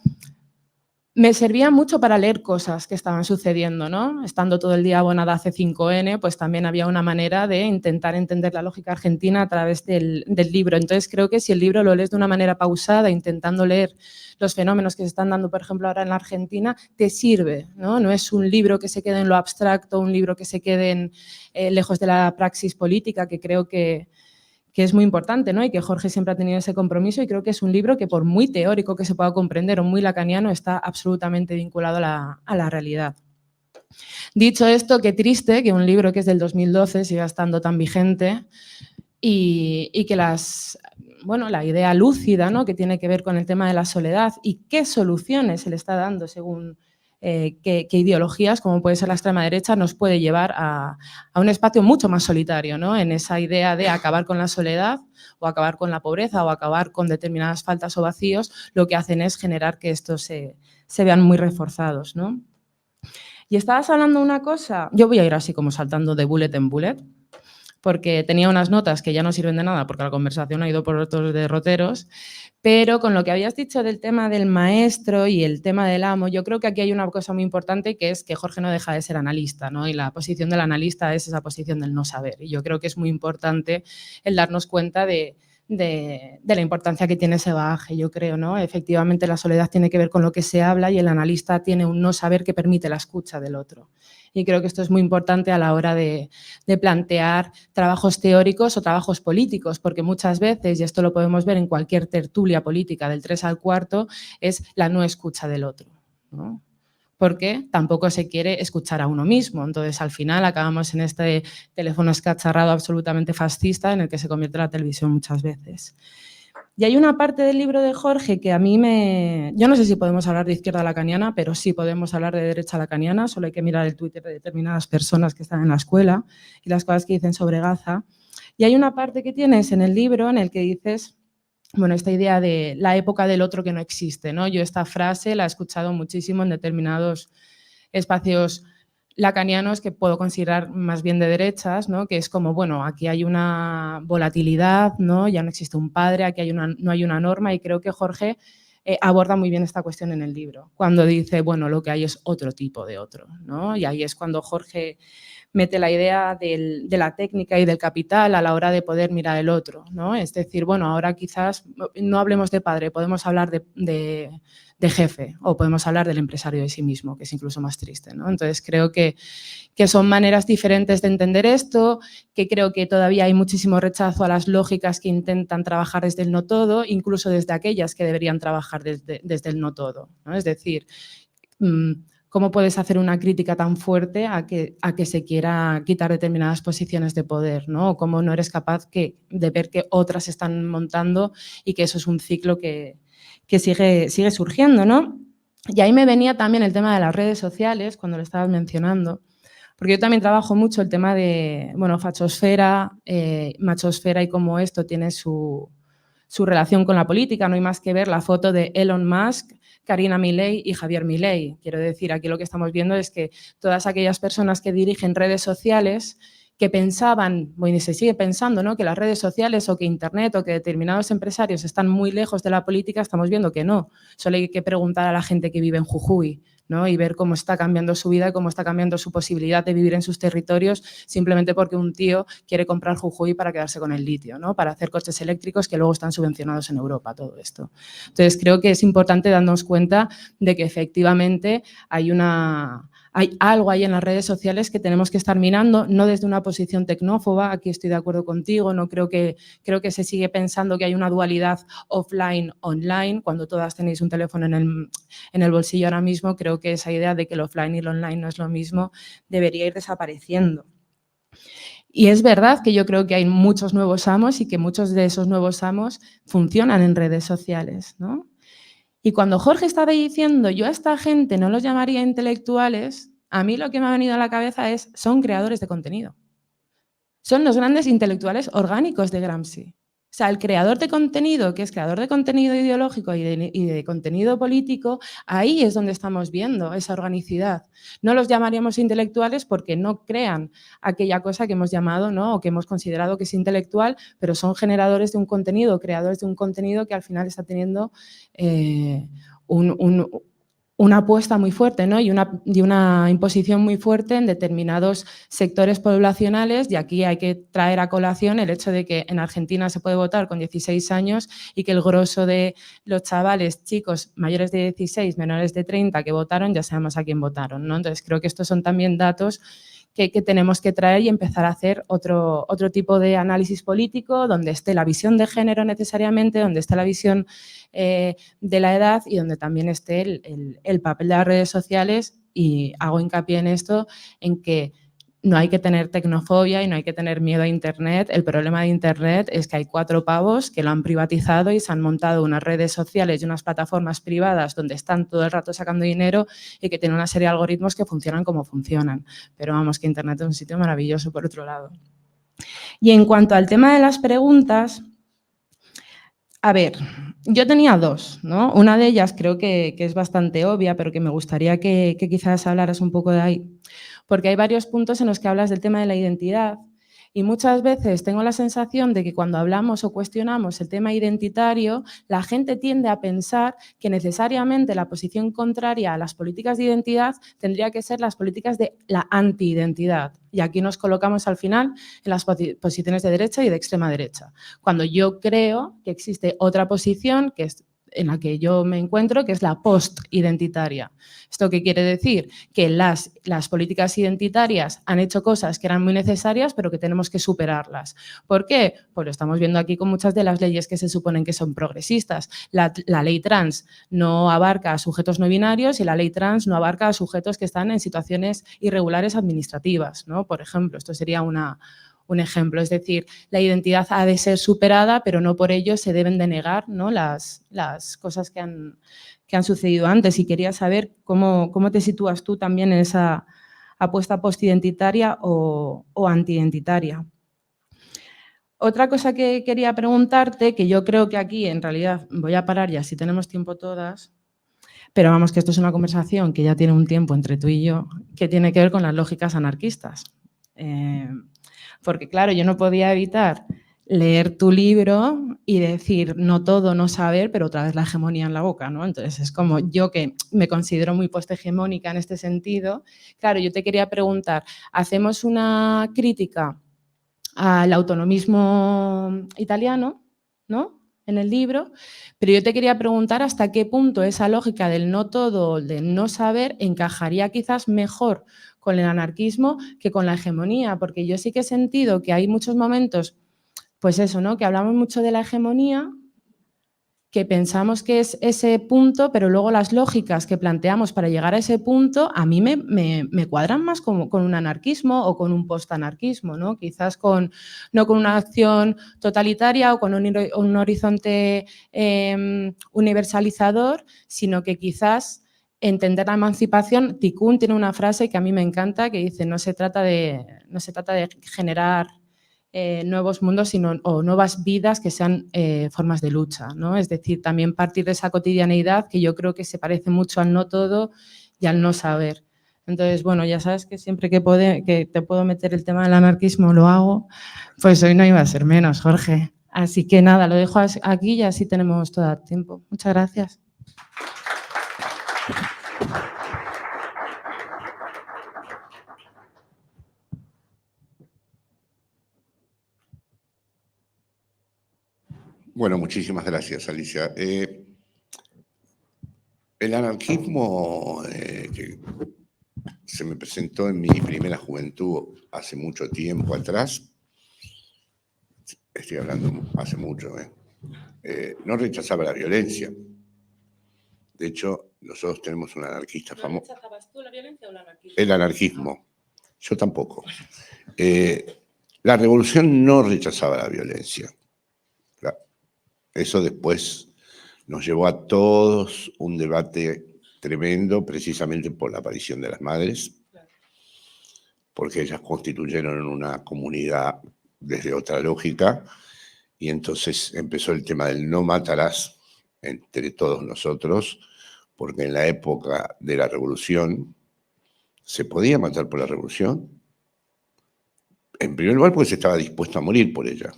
Me servía mucho para leer cosas que estaban sucediendo, ¿no? Estando todo el día abonada a C5N, pues también había una manera de intentar entender la lógica argentina a través del libro. Entonces, creo que si el libro lo lees de una manera pausada, intentando leer los fenómenos que se están dando, por ejemplo, ahora en la Argentina, te sirve, ¿no? No es un libro que se quede en lo abstracto, un libro que se quede lejos de la praxis política, que creo que es muy importante, ¿no? Y que Jorge siempre ha tenido ese compromiso, y creo que es un libro que, por muy teórico que se pueda comprender o muy lacaniano, está absolutamente vinculado a la realidad. Dicho esto, qué triste que un libro que es del 2012 siga estando tan vigente y que la idea lúcida, ¿no?, que tiene que ver con el tema de la soledad y qué soluciones se le está dando según qué ideologías, como puede ser la extrema derecha, nos puede llevar a un espacio mucho más solitario, ¿no?, en esa idea de acabar con la soledad o acabar con la pobreza o acabar con determinadas faltas o vacíos. Lo que hacen es generar que estos se vean muy reforzados, ¿no? Y estabas hablando de una cosa, yo voy a ir así como saltando de bullet en bullet, porque tenía unas notas que ya no sirven de nada porque la conversación ha ido por otros derroteros, pero con lo que habías dicho del tema del maestro y el tema del amo, yo creo que aquí hay una cosa muy importante, que es que Jorge no deja de ser analista, ¿no? Y la posición del analista es esa posición del no saber. Y yo creo que es muy importante el darnos cuenta de la importancia que tiene ese bagaje, yo creo, ¿no? Efectivamente, la soledad tiene que ver con lo que se habla y el analista tiene un no saber que permite la escucha del otro. Y creo que esto es muy importante a la hora de plantear trabajos teóricos o trabajos políticos, porque muchas veces, y esto lo podemos ver en cualquier tertulia política del 3 al 4, es la no escucha del otro, ¿no? Porque tampoco se quiere escuchar a uno mismo. Entonces, al final acabamos en este teléfono escacharrado absolutamente fascista en el que se convierte la televisión muchas veces. Y hay una parte del libro de Jorge que a mí yo no sé si podemos hablar de izquierda lacaniana, pero sí podemos hablar de derecha lacaniana, solo hay que mirar el Twitter de determinadas personas que están en la escuela y las cosas que dicen sobre Gaza. Y hay una parte que tienes en el libro en el que dices, bueno, esta idea de la época del otro que no existe, ¿no? Yo esta frase la he escuchado muchísimo en determinados espacios lacanianos que puedo considerar más bien de derechas, ¿no? Que es como, bueno, aquí hay una volatilidad, ¿no? Ya no existe un padre, aquí no hay una norma, y creo que Jorge aborda muy bien esta cuestión en el libro, cuando dice, bueno, lo que hay es otro tipo de otro, ¿no? Y ahí es cuando Jorge mete la idea de la técnica y del capital a la hora de poder mirar el otro, ¿no? Es decir, bueno, ahora quizás no hablemos de padre, podemos hablar de jefe, o podemos hablar del empresario de sí mismo, que es incluso más triste, ¿no? Entonces, creo que son maneras diferentes de entender esto, que creo que todavía hay muchísimo rechazo a las lógicas que intentan trabajar desde el no todo, incluso desde aquellas que deberían trabajar desde el no todo, ¿no? Es decir, ¿cómo puedes hacer una crítica tan fuerte a que se quiera quitar determinadas posiciones de poder, ¿no? O cómo no eres capaz de ver que otras se están montando y que eso es un ciclo que sigue surgiendo, ¿no? Y ahí me venía también el tema de las redes sociales, cuando lo estabas mencionando, porque yo también trabajo mucho el tema de, bueno, fachosfera, machosfera, y cómo esto tiene su relación con la política. No hay más que ver la foto de Elon Musk, Karina Milei y Javier Milei. Quiero decir, aquí lo que estamos viendo es que todas aquellas personas que dirigen redes sociales, que pensaban, bueno, y se sigue pensando, ¿no?, que las redes sociales o que Internet o que determinados empresarios están muy lejos de la política, estamos viendo que no. Solo hay que preguntar a la gente que vive en Jujuy, ¿no?, y ver cómo está cambiando su vida, cómo está cambiando su posibilidad de vivir en sus territorios, simplemente porque un tío quiere comprar Jujuy para quedarse con el litio, ¿no?, para hacer coches eléctricos que luego están subvencionados en Europa, todo esto. Entonces, creo que es importante darnos cuenta de que efectivamente hay algo ahí en las redes sociales que tenemos que estar mirando, no desde una posición tecnófoba. Aquí estoy de acuerdo contigo, no creo que se sigue pensando que hay una dualidad offline-online, cuando todas tenéis un teléfono en el bolsillo ahora mismo. Creo que esa idea de que el offline y el online no es lo mismo debería ir desapareciendo. Y es verdad que yo creo que hay muchos nuevos amos y que muchos de esos nuevos amos funcionan en redes sociales, ¿no? Y cuando Jorge estaba diciendo, yo a esta gente no los llamaría intelectuales, a mí lo que me ha venido a la cabeza es, son creadores de contenido. Son los grandes intelectuales orgánicos de Gramsci. sea, el creador de contenido, que es creador de contenido ideológico y de contenido político, ahí es donde estamos viendo esa organicidad. No los llamaríamos intelectuales porque no crean aquella cosa que hemos llamado, ¿no?, o que hemos considerado que es intelectual, pero son generadores de un contenido, creadores de un contenido que al final está teniendo una apuesta muy fuerte, ¿no?, y una imposición muy fuerte en determinados sectores poblacionales, y aquí hay que traer a colación el hecho de que en Argentina se puede votar con 16 años y que el grosso de los chavales, chicos mayores de 16, menores de 30 que votaron, ya sabemos a quién votaron, ¿no? Entonces creo que estos son también datos que tenemos que traer y empezar a hacer otro tipo de análisis político donde esté la visión de género necesariamente, donde esté la visión de la edad y donde también esté el papel de las redes sociales, y hago hincapié en esto, en que no hay que tener tecnofobia y no hay que tener miedo a Internet. El problema de Internet es que hay 4 pavos que lo han privatizado y se han montado unas redes sociales y unas plataformas privadas donde están todo el rato sacando dinero y que tienen una serie de algoritmos que funcionan como funcionan. Pero vamos, que Internet es un sitio maravilloso por otro lado. Y en cuanto al tema de las preguntas, a ver, yo tenía 2, ¿no? Una de ellas creo que es bastante obvia, pero que me gustaría que quizás hablaras un poco de ahí, porque hay varios puntos en los que hablas del tema de la identidad y muchas veces tengo la sensación de que cuando hablamos o cuestionamos el tema identitario, la gente tiende a pensar que necesariamente la posición contraria a las políticas de identidad tendría que ser las políticas de la anti-identidad. Y aquí nos colocamos al final en las posiciones de derecha y de extrema derecha, cuando yo creo que existe otra posición que es en la que yo me encuentro, que es la post-identitaria. ¿Esto qué quiere decir? Que las políticas identitarias han hecho cosas que eran muy necesarias, pero que tenemos que superarlas. ¿Por qué? Pues lo estamos viendo aquí con muchas de las leyes que se suponen que son progresistas. La ley trans no abarca a sujetos no binarios y la ley trans no abarca a sujetos que están en situaciones irregulares administrativas, ¿no? Por ejemplo, esto sería un ejemplo, es decir, la identidad ha de ser superada, pero no por ello se deben de negar, ¿no?, las cosas que han sucedido antes. Y quería saber cómo te sitúas tú también en esa apuesta postidentitaria o antiidentitaria. Otra cosa que quería preguntarte, que yo creo que aquí en realidad voy a parar ya si tenemos tiempo todas, pero vamos, que esto es una conversación que ya tiene un tiempo entre tú y yo, que tiene que ver con las lógicas anarquistas. Porque claro, yo no podía evitar leer tu libro y decir no todo, no saber, pero otra vez la hegemonía en la boca, ¿no? Entonces es como yo, que me considero muy posthegemónica en este sentido. Claro, yo te quería preguntar, hacemos una crítica al autonomismo italiano, ¿no?, en el libro, pero yo te quería preguntar hasta qué punto esa lógica del no todo, del no saber, encajaría quizás mejor con el anarquismo que con la hegemonía, porque yo sí que he sentido que hay muchos momentos, pues eso, ¿no?, que hablamos mucho de la hegemonía, que pensamos que es ese punto, pero luego las lógicas que planteamos para llegar a ese punto a mí me cuadran más con un anarquismo o con un postanarquismo, ¿no? Quizás no con una acción totalitaria o con un horizonte universalizador, sino que quizás entender la emancipación. Tikkun tiene una frase que a mí me encanta que dice: no se trata de generar nuevos mundos, o nuevas vidas que sean formas de lucha, ¿no? Es decir, también partir de esa cotidianeidad que yo creo que se parece mucho al no todo y al no saber. Entonces, bueno, ya sabes que siempre que te puedo meter el tema del anarquismo lo hago, pues hoy no iba a ser menos, Jorge. Así que nada, lo dejo aquí y así tenemos todo el tiempo. Muchas gracias. Bueno, muchísimas gracias, Alicia. El anarquismo que se me presentó en mi primera juventud hace mucho tiempo atrás, estoy hablando hace mucho, no rechazaba la violencia. De hecho, nosotros tenemos un anarquista famoso. ¿No rechazabas tú la violencia o el anarquismo? El anarquismo. Yo tampoco. La revolución no rechazaba la violencia. Eso después nos llevó a todos un debate tremendo, precisamente por la aparición de las madres, porque ellas constituyeron una comunidad desde otra lógica Y entonces empezó el tema del no matarás entre todos nosotros, porque en la época de la revolución se podía matar por la revolución. En primer lugar, porque se estaba dispuesto a morir por ella.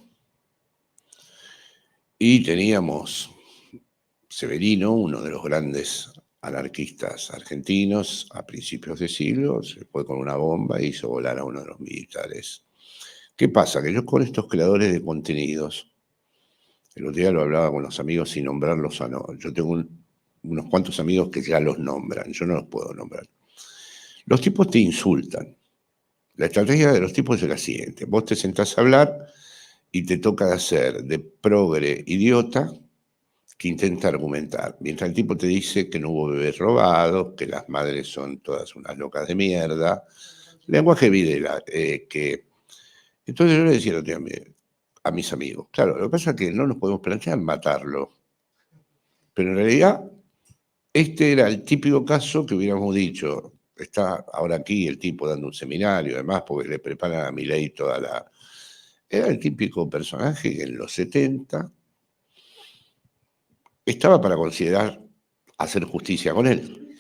Y teníamos Severino, uno de los grandes anarquistas argentinos, a principios de siglo, se fue con una bomba e hizo volar a uno de los militares. ¿Qué pasa? Que yo con estos creadores de contenidos, el otro día lo hablaba con los amigos sin nombrarlos a no. Yo tengo unos cuantos amigos que ya los nombran, yo no los puedo nombrar. Los tipos te insultan. La estrategia de los tipos es la siguiente. Vos te sentás a hablar y te toca hacer de progre idiota que intenta argumentar. Mientras el tipo te dice que no hubo bebés robados, que las madres son todas unas locas de mierda. Lenguaje Videla, que... Entonces yo le decía a mis amigos, claro, lo que pasa es que no nos podemos plantear matarlo. Pero en realidad, este era el típico caso que hubiéramos dicho, está ahora aquí el tipo dando un seminario, además, porque le preparan a Milei toda la... Era el típico personaje que en los 70 estaba para considerar hacer justicia con él.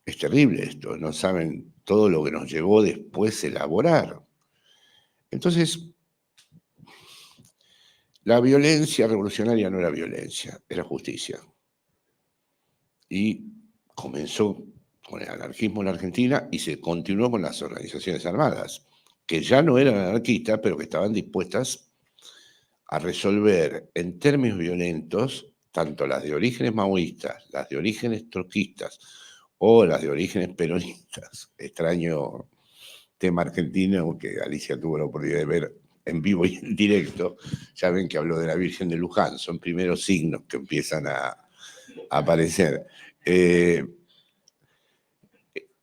Es terrible esto, no saben todo lo que nos llevó después elaborar. Entonces, la violencia revolucionaria no era violencia, era justicia. Y comenzó con el anarquismo en la Argentina y se continuó con las organizaciones armadas, que ya no eran anarquistas, pero que estaban dispuestas a resolver en términos violentos tanto las de orígenes maoístas, las de orígenes trotskistas o las de orígenes peronistas. Extraño tema argentino que Alicia tuvo la oportunidad de ver en vivo y en directo. Ya ven que habló de la Virgen de Luján, son primeros signos que empiezan a aparecer.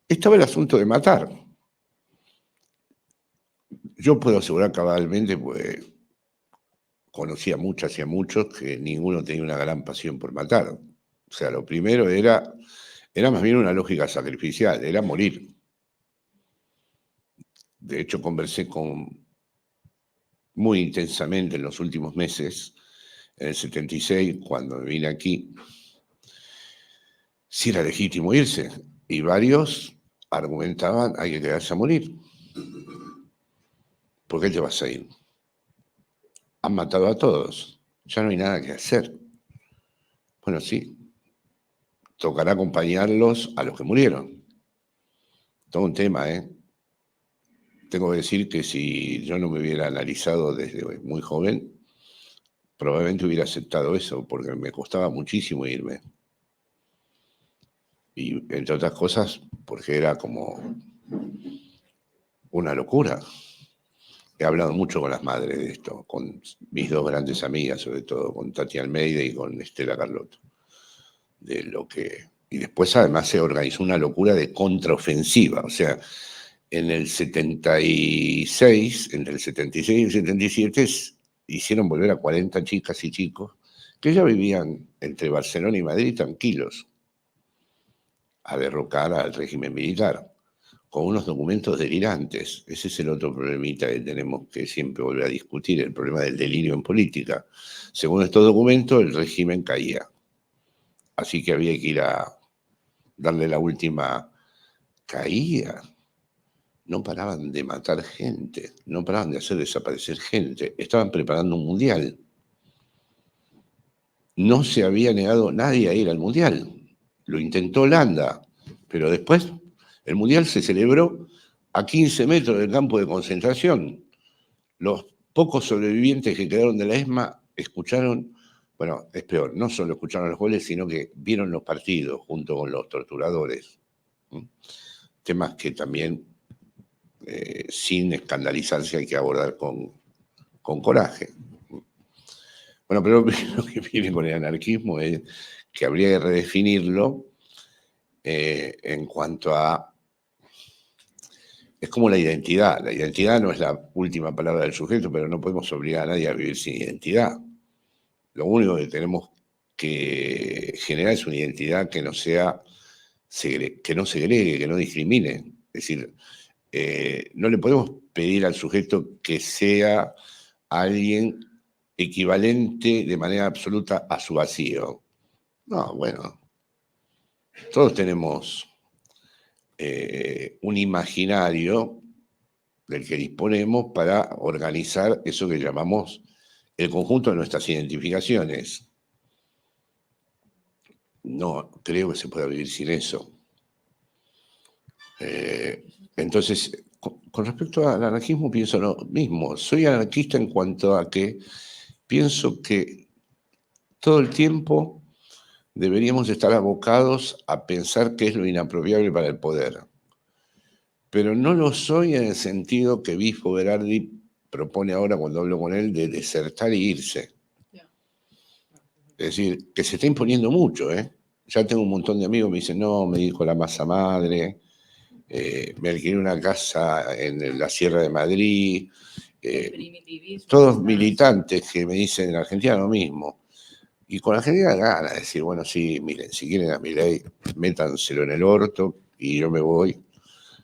Estaba el asunto de matar. Yo puedo asegurar cabalmente, pues conocía a muchas y a muchos que ninguno tenía una gran pasión por matar. O sea, lo primero era más bien una lógica sacrificial, era morir. De hecho, conversé muy intensamente en los últimos meses, en el 76, cuando me vine aquí, si era legítimo irse. Y varios argumentaban, hay que quedarse a morir. ¿Por qué te vas a ir? Han matado a todos, ya no hay nada que hacer. Bueno, sí, tocará acompañarlos a los que murieron. Todo un tema, ¿eh? Tengo que decir que si yo no me hubiera analizado desde muy joven, probablemente hubiera aceptado eso, porque me costaba muchísimo irme. Y entre otras cosas, porque era como una locura. He hablado mucho con las madres de esto, con mis dos grandes amigas, sobre todo, con Tati Almeida y con Estela Carlotto. De lo que... Y después además se organizó una locura de contraofensiva. O sea, en el 76, entre el 76 y el 77, hicieron volver a 40 chicas y chicos que ya vivían entre Barcelona y Madrid tranquilos a derrocar al régimen militar, con unos documentos delirantes. Ese es el otro problemita que tenemos que siempre volver a discutir, el problema del delirio en política. Según estos documentos, el régimen caía. Así que había que ir a darle la última. Caía. No paraban de matar gente, no paraban de hacer desaparecer gente. Estaban preparando un mundial. No se había negado nadie a ir al mundial. Lo intentó Holanda, pero después el mundial se celebró a 15 metros del campo de concentración. Los pocos sobrevivientes que quedaron de la ESMA escucharon, bueno, es peor, no solo escucharon los goles, sino que vieron los partidos junto con los torturadores. Temas que también, sin escandalizarse, hay que abordar con coraje. Bueno, pero lo que viene con el anarquismo es que habría que redefinirlo en cuanto a... Es como la identidad. La identidad no es la última palabra del sujeto, pero no podemos obligar a nadie a vivir sin identidad. Lo único que tenemos que generar es una identidad que no sea, que no segregue, que no discrimine. Es decir, no le podemos pedir al sujeto que sea alguien equivalente de manera absoluta a su vacío. No, bueno, todos tenemos un imaginario del que disponemos para organizar eso que llamamos el conjunto de nuestras identificaciones. No creo que se pueda vivir sin eso. Entonces, con respecto al anarquismo, pienso lo mismo. Soy anarquista en cuanto a que pienso que todo el tiempo deberíamos estar abocados a pensar qué es lo inapropiable para el poder. Pero no lo soy en el sentido que Bifo Berardi propone ahora cuando hablo con él de desertar e irse. Es decir, que se está imponiendo mucho, ¿eh? Ya tengo un montón de amigos que me dicen, no, me dijo la masa madre, me alquilé una casa en la Sierra de Madrid, todos militantes que me dicen en Argentina lo mismo. Y con Argentina gana de decir, bueno, sí, miren, si quieren a Milei, métanselo en el orto y yo me voy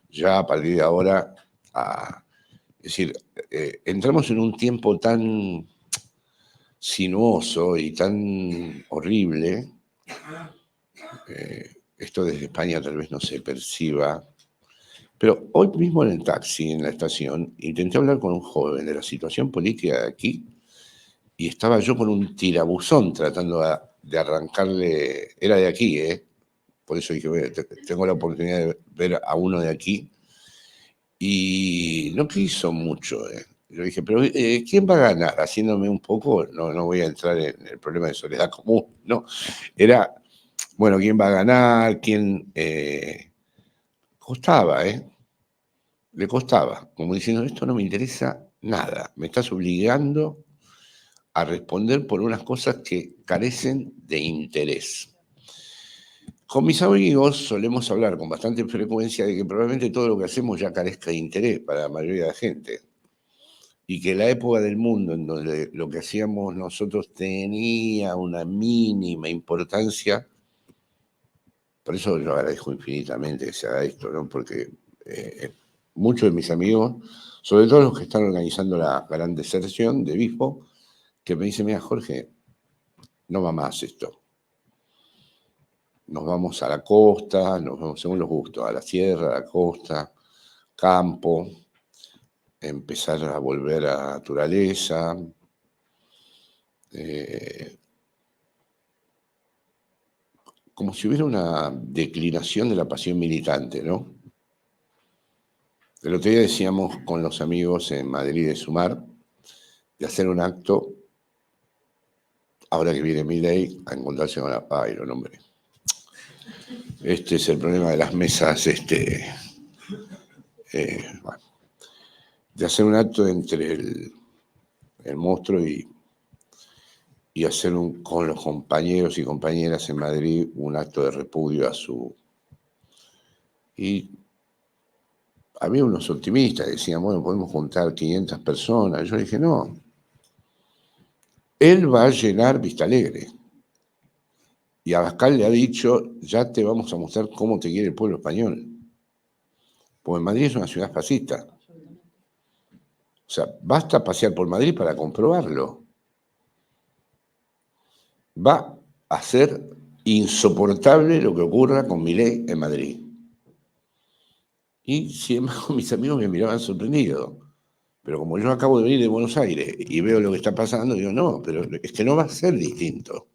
ya a partir de ahora a... Es decir, entramos en un tiempo tan sinuoso y tan horrible, esto desde España tal vez no se perciba, pero hoy mismo en el taxi, en la estación, intenté hablar con un joven de la situación política de aquí y estaba yo con un tirabuzón tratando de arrancarle, era de aquí, por eso dije, tengo la oportunidad de ver a uno de aquí, y no quiso mucho. Yo dije, pero ¿quién va a ganar? Haciéndome un poco, no voy a entrar en el problema de soledad común, no. Era, bueno, ¿quién va a ganar? ¿Quién? Costaba, le costaba, como diciendo, esto no me interesa nada, me estás obligando a responder por unas cosas que carecen de interés. Con mis amigos solemos hablar con bastante frecuencia de que probablemente todo lo que hacemos ya carezca de interés para la mayoría de la gente. Y que la época del mundo en donde lo que hacíamos nosotros tenía una mínima importancia, por eso yo agradezco infinitamente que se haga esto, ¿no? Porque muchos de mis amigos, sobre todo los que están organizando la gran deserción de Bifo, que me dicen, mira, Jorge, no va más esto. Nos vamos a la costa, nos vamos según los gustos, a la sierra, a la costa, campo, empezar a volver a la naturaleza. Como si hubiera una declinación de la pasión militante, ¿no? El otro día decíamos con los amigos en Madrid de Sumar de hacer un acto, ahora que viene Milei, a encontrarse con la paz y lo nombré. Este es el problema de las mesas, bueno, de hacer un acto entre el monstruo y hacer con los compañeros y compañeras en Madrid un acto de repudio a su... Y había unos optimistas que decían, bueno, podemos juntar 500 personas. Yo dije, no. Él va a llenar Vista Alegre. Y Abascal le ha dicho, ya te vamos a mostrar cómo te quiere el pueblo español. Porque Madrid es una ciudad fascista. O sea, basta pasear por Madrid para comprobarlo. Va a ser insoportable lo que ocurra con Milei en Madrid. Y sin embargo mis amigos me miraban sorprendidos. Pero como yo acabo de venir de Buenos Aires y veo lo que está pasando, digo, no, pero es que no va a ser distinto.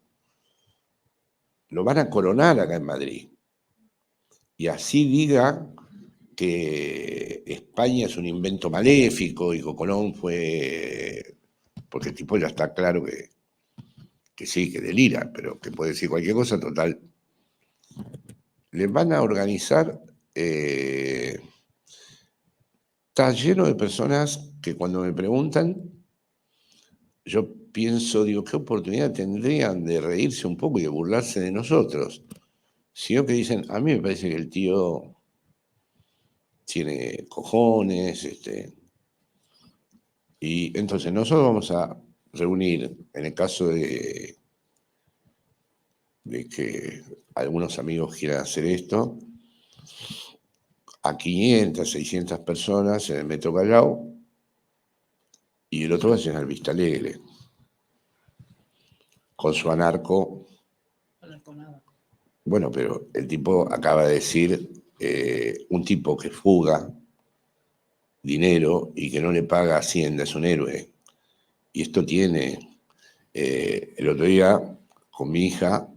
Lo van a coronar acá en Madrid. Y así diga que España es un invento maléfico y que Colón fue... Porque el tipo ya está claro que sí, que delira, pero que puede decir cualquier cosa, total. Les van a organizar... está lleno de personas que cuando me preguntan, yo pienso, digo, ¿qué oportunidad tendrían de reírse un poco y de burlarse de nosotros? Sino que dicen, a mí me parece que el tío tiene cojones, y entonces nosotros vamos a reunir, en el caso de que algunos amigos quieran hacer esto, a 500, 600 personas en el Metro Callao, y el otro va a llenar Vista Alegre. con su anarco. Bueno, pero el tipo acaba de decir, un tipo que fuga dinero y que no le paga a Hacienda es un héroe. Y esto tiene, el otro día con mi hija,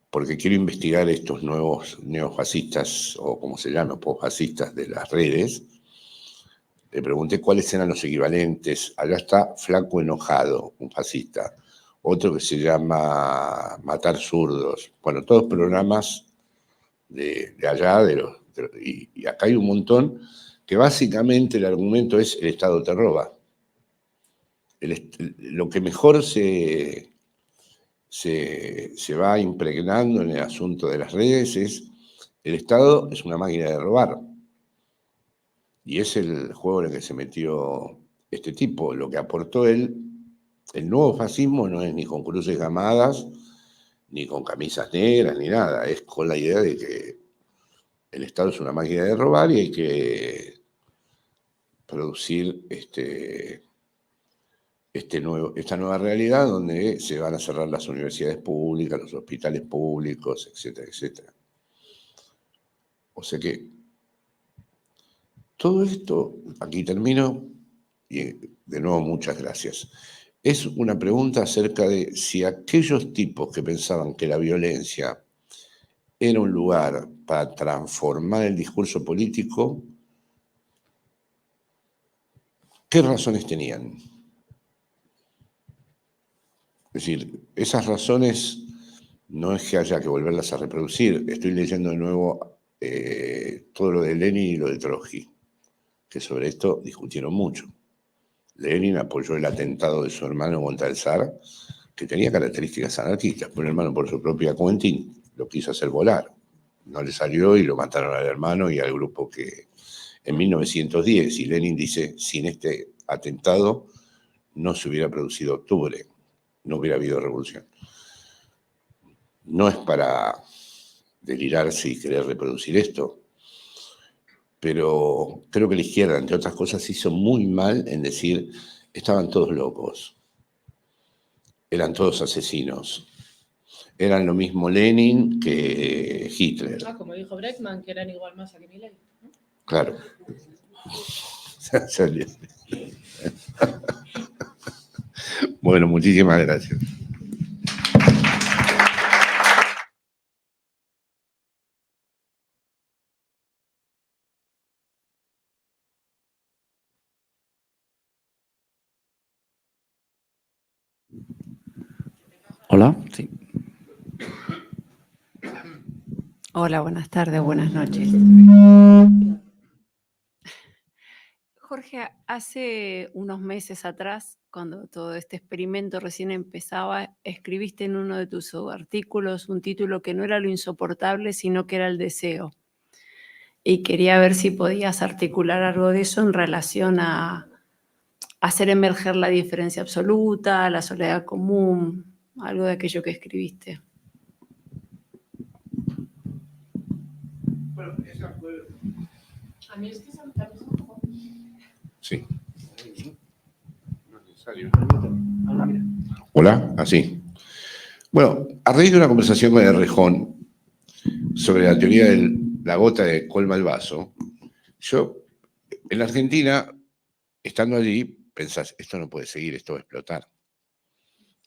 porque quiero investigar estos nuevos neofascistas, o como se llama, posfascistas de las redes, le pregunté cuáles eran los equivalentes. Allá está Flaco Enojado, un fascista. Otro que se llama Matar Zurdos. Bueno, todos programas de allá, y acá hay un montón, que básicamente el argumento es el Estado te roba. Lo que mejor se va impregnando en el asunto de las redes es el Estado es una máquina de robar. Y es el juego en el que se metió este tipo. Lo que aportó él, el nuevo fascismo no es ni con cruces gamadas, ni con camisas negras, ni nada. Es con la idea de que el Estado es una máquina de robar y hay que producir esta nueva realidad donde se van a cerrar las universidades públicas, los hospitales públicos, etcétera, etcétera. O sea que todo esto, aquí termino, y de nuevo muchas gracias. Es una pregunta acerca de si aquellos tipos que pensaban que la violencia era un lugar para transformar el discurso político, ¿qué razones tenían? Es decir, esas razones no es que haya que volverlas a reproducir. Estoy leyendo de nuevo todo lo de Lenin y lo de Trotsky, que sobre esto discutieron mucho. Lenin apoyó el atentado de su hermano contra el zar, que tenía características anarquistas, pero el hermano por su propia cuenta lo quiso hacer volar. No le salió y lo mataron al hermano y al grupo que en 1910, y Lenin dice, sin este atentado no se hubiera producido octubre, no hubiera habido revolución. No es para delirarse y querer reproducir esto, pero creo que la izquierda, entre otras cosas, hizo muy mal en decir, estaban todos locos, eran todos asesinos, eran lo mismo Lenin que Hitler. Ah, como dijo Breckman, que eran igual masa que Milei, ¿no? Claro. Bueno, muchísimas gracias. Hola, sí. Hola, buenas tardes, buenas noches. Jorge, hace unos meses atrás, cuando todo este experimento recién empezaba, escribiste en uno de tus artículos un título que no era lo insoportable, sino que era el deseo. Y quería ver si podías articular algo de eso en relación a hacer emerger la diferencia absoluta, la soledad común, algo de aquello que escribiste. Bueno, esa fue... A mí es que Sí. No es necesario. Hola, así. Bueno, a raíz de una conversación con Errejón sobre la teoría de la gota que colma el vaso, yo, en la Argentina, estando allí, pensás, esto no puede seguir, esto va a explotar.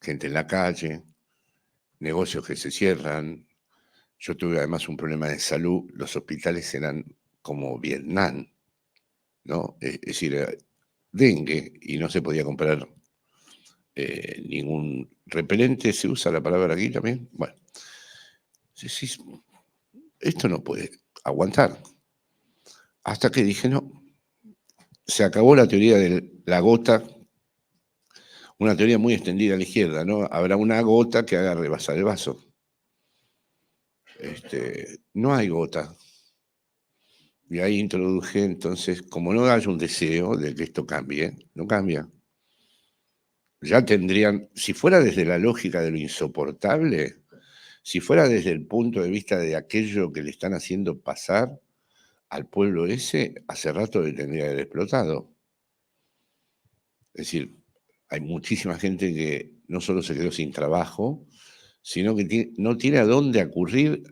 Gente en la calle, negocios que se cierran. Yo tuve además un problema de salud, los hospitales eran como Vietnam, ¿no? Es decir, dengue y no se podía comprar ningún repelente. ¿Se usa la palabra aquí también? Bueno, sí, esto no puede aguantar. Hasta que dije, no, se acabó la teoría de la gota, una teoría muy extendida a la izquierda, ¿no? Habrá una gota que haga rebasar el vaso. No hay gota. Y ahí introduje, entonces, como no hay un deseo de que esto cambie, no cambia. Ya tendrían, si fuera desde la lógica de lo insoportable, si fuera desde el punto de vista de aquello que le están haciendo pasar al pueblo ese, hace rato le tendría que haber explotado. Es decir, hay muchísima gente que no solo se quedó sin trabajo, sino que no tiene a dónde acudir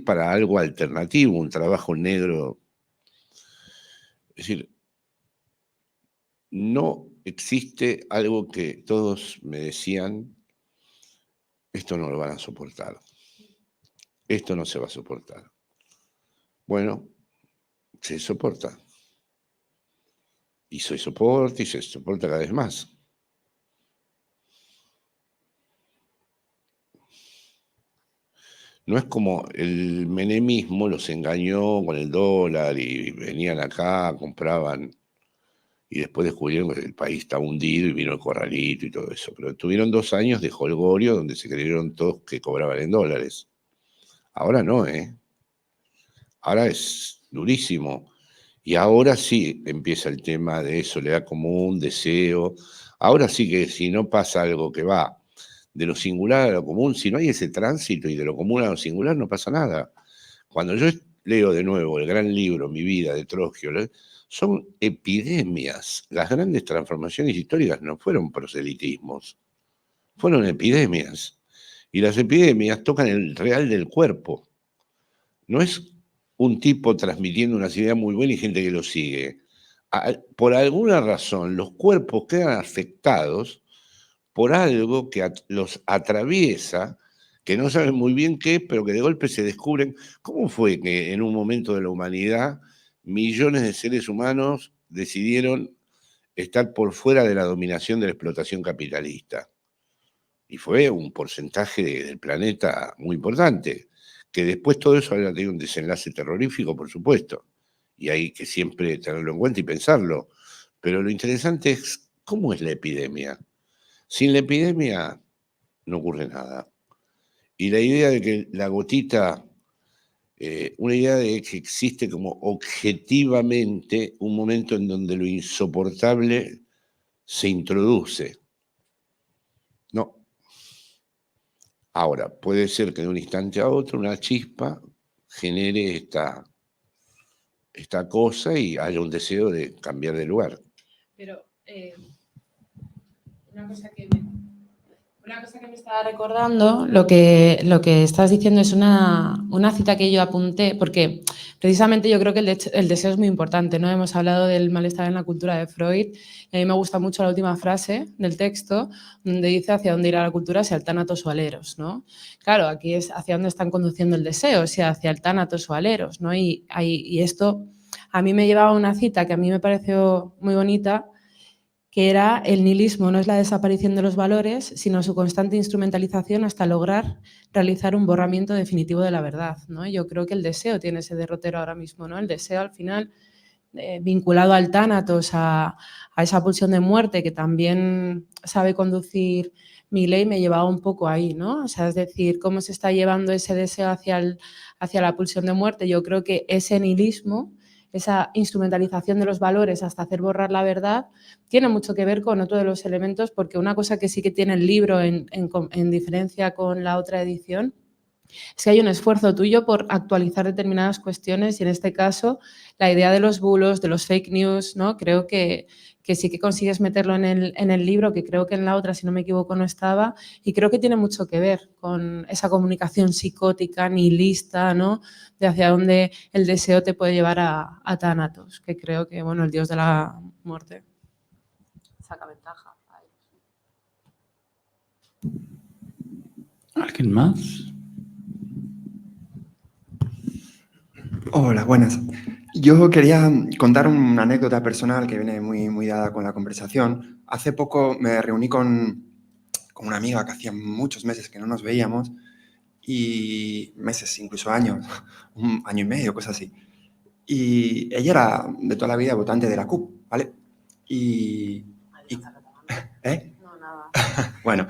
para algo alternativo, un trabajo negro. Es decir, no existe algo que todos me decían, esto no lo van a soportar, esto no se va a soportar. Bueno, se soporta. Y se soporta y se soporta cada vez más. No es como el menemismo los engañó con el dólar y venían acá, compraban y después descubrieron que el país estaba hundido y vino el corralito y todo eso. Pero tuvieron 2 años de jolgorio donde se creyeron todos que cobraban en dólares. Ahora no, ¿eh? Ahora es durísimo. Y ahora sí empieza el tema de soledad común, deseo. Ahora sí que si no pasa algo que va de lo singular a lo común, si no hay ese tránsito y de lo común a lo singular, no pasa nada. Cuando yo leo de nuevo el gran libro, Mi vida, de Trotsky, son epidemias. Las grandes transformaciones históricas no fueron proselitismos, fueron epidemias. Y las epidemias tocan el real del cuerpo. No es un tipo transmitiendo una idea muy buena y gente que lo sigue. Por alguna razón, los cuerpos quedan afectados por algo que los atraviesa, que no saben muy bien qué es, pero que de golpe se descubren. ¿Cómo fue que en un momento de la humanidad millones de seres humanos decidieron estar por fuera de la dominación de la explotación capitalista? Y fue un porcentaje del planeta muy importante, que después todo eso había tenido un desenlace terrorífico, por supuesto, y hay que siempre tenerlo en cuenta y pensarlo. Pero lo interesante es cómo es la epidemia. Sin la epidemia no ocurre nada. Y la idea de que la gotita, una idea de que existe como objetivamente un momento en donde lo insoportable se introduce. No. Ahora, puede ser que de un instante a otro una chispa genere esta cosa y haya un deseo de cambiar de lugar. Pero una cosa que me estaba recordando, lo que estás diciendo es una cita que yo apunté, porque precisamente yo creo que el deseo es muy importante, ¿no? Hemos hablado del malestar en la cultura de Freud, y a mí me gusta mucho la última frase del texto, donde dice hacia dónde irá la cultura, si al tánatos o al eros, ¿no? Claro, aquí es hacia dónde están conduciendo el deseo, si hacia el tánatos o al eros, ¿no? Y esto a mí me llevaba a una cita que a mí me pareció muy bonita, que era el nihilismo no es la desaparición de los valores, sino su constante instrumentalización hasta lograr realizar un borramiento definitivo de la verdad, ¿no? Yo creo que el deseo tiene ese derrotero ahora mismo, ¿no? El deseo al final, vinculado al tánatos, a esa pulsión de muerte que también sabe conducir Milei, me llevaba un poco ahí, ¿no? O sea, es decir, cómo se está llevando ese deseo hacia la pulsión de muerte. Yo creo que ese nihilismo, esa instrumentalización de los valores hasta hacer borrar la verdad, tiene mucho que ver con otro de los elementos, porque una cosa que sí que tiene el libro en diferencia con la otra edición es que hay un esfuerzo tuyo por actualizar determinadas cuestiones y en este caso la idea de los bulos, de los fake news, ¿no? Creo que sí que consigues meterlo en el libro, que creo que en la otra, si no me equivoco, no estaba, y creo que tiene mucho que ver con esa comunicación psicótica, nihilista, ¿no? De hacia dónde el deseo te puede llevar a Thanatos, que creo que, bueno, el dios de la muerte saca ventaja. ¿Alguien más? Hola, buenas. Yo quería contar una anécdota personal que viene muy dada con la conversación. Hace poco me reuní con una amiga que hacía muchos meses que no nos veíamos, y meses, incluso años, un año y medio, cosas así. Y ella era de toda la vida votante de la CUP, ¿vale? ¿Eh? No, nada. Bueno,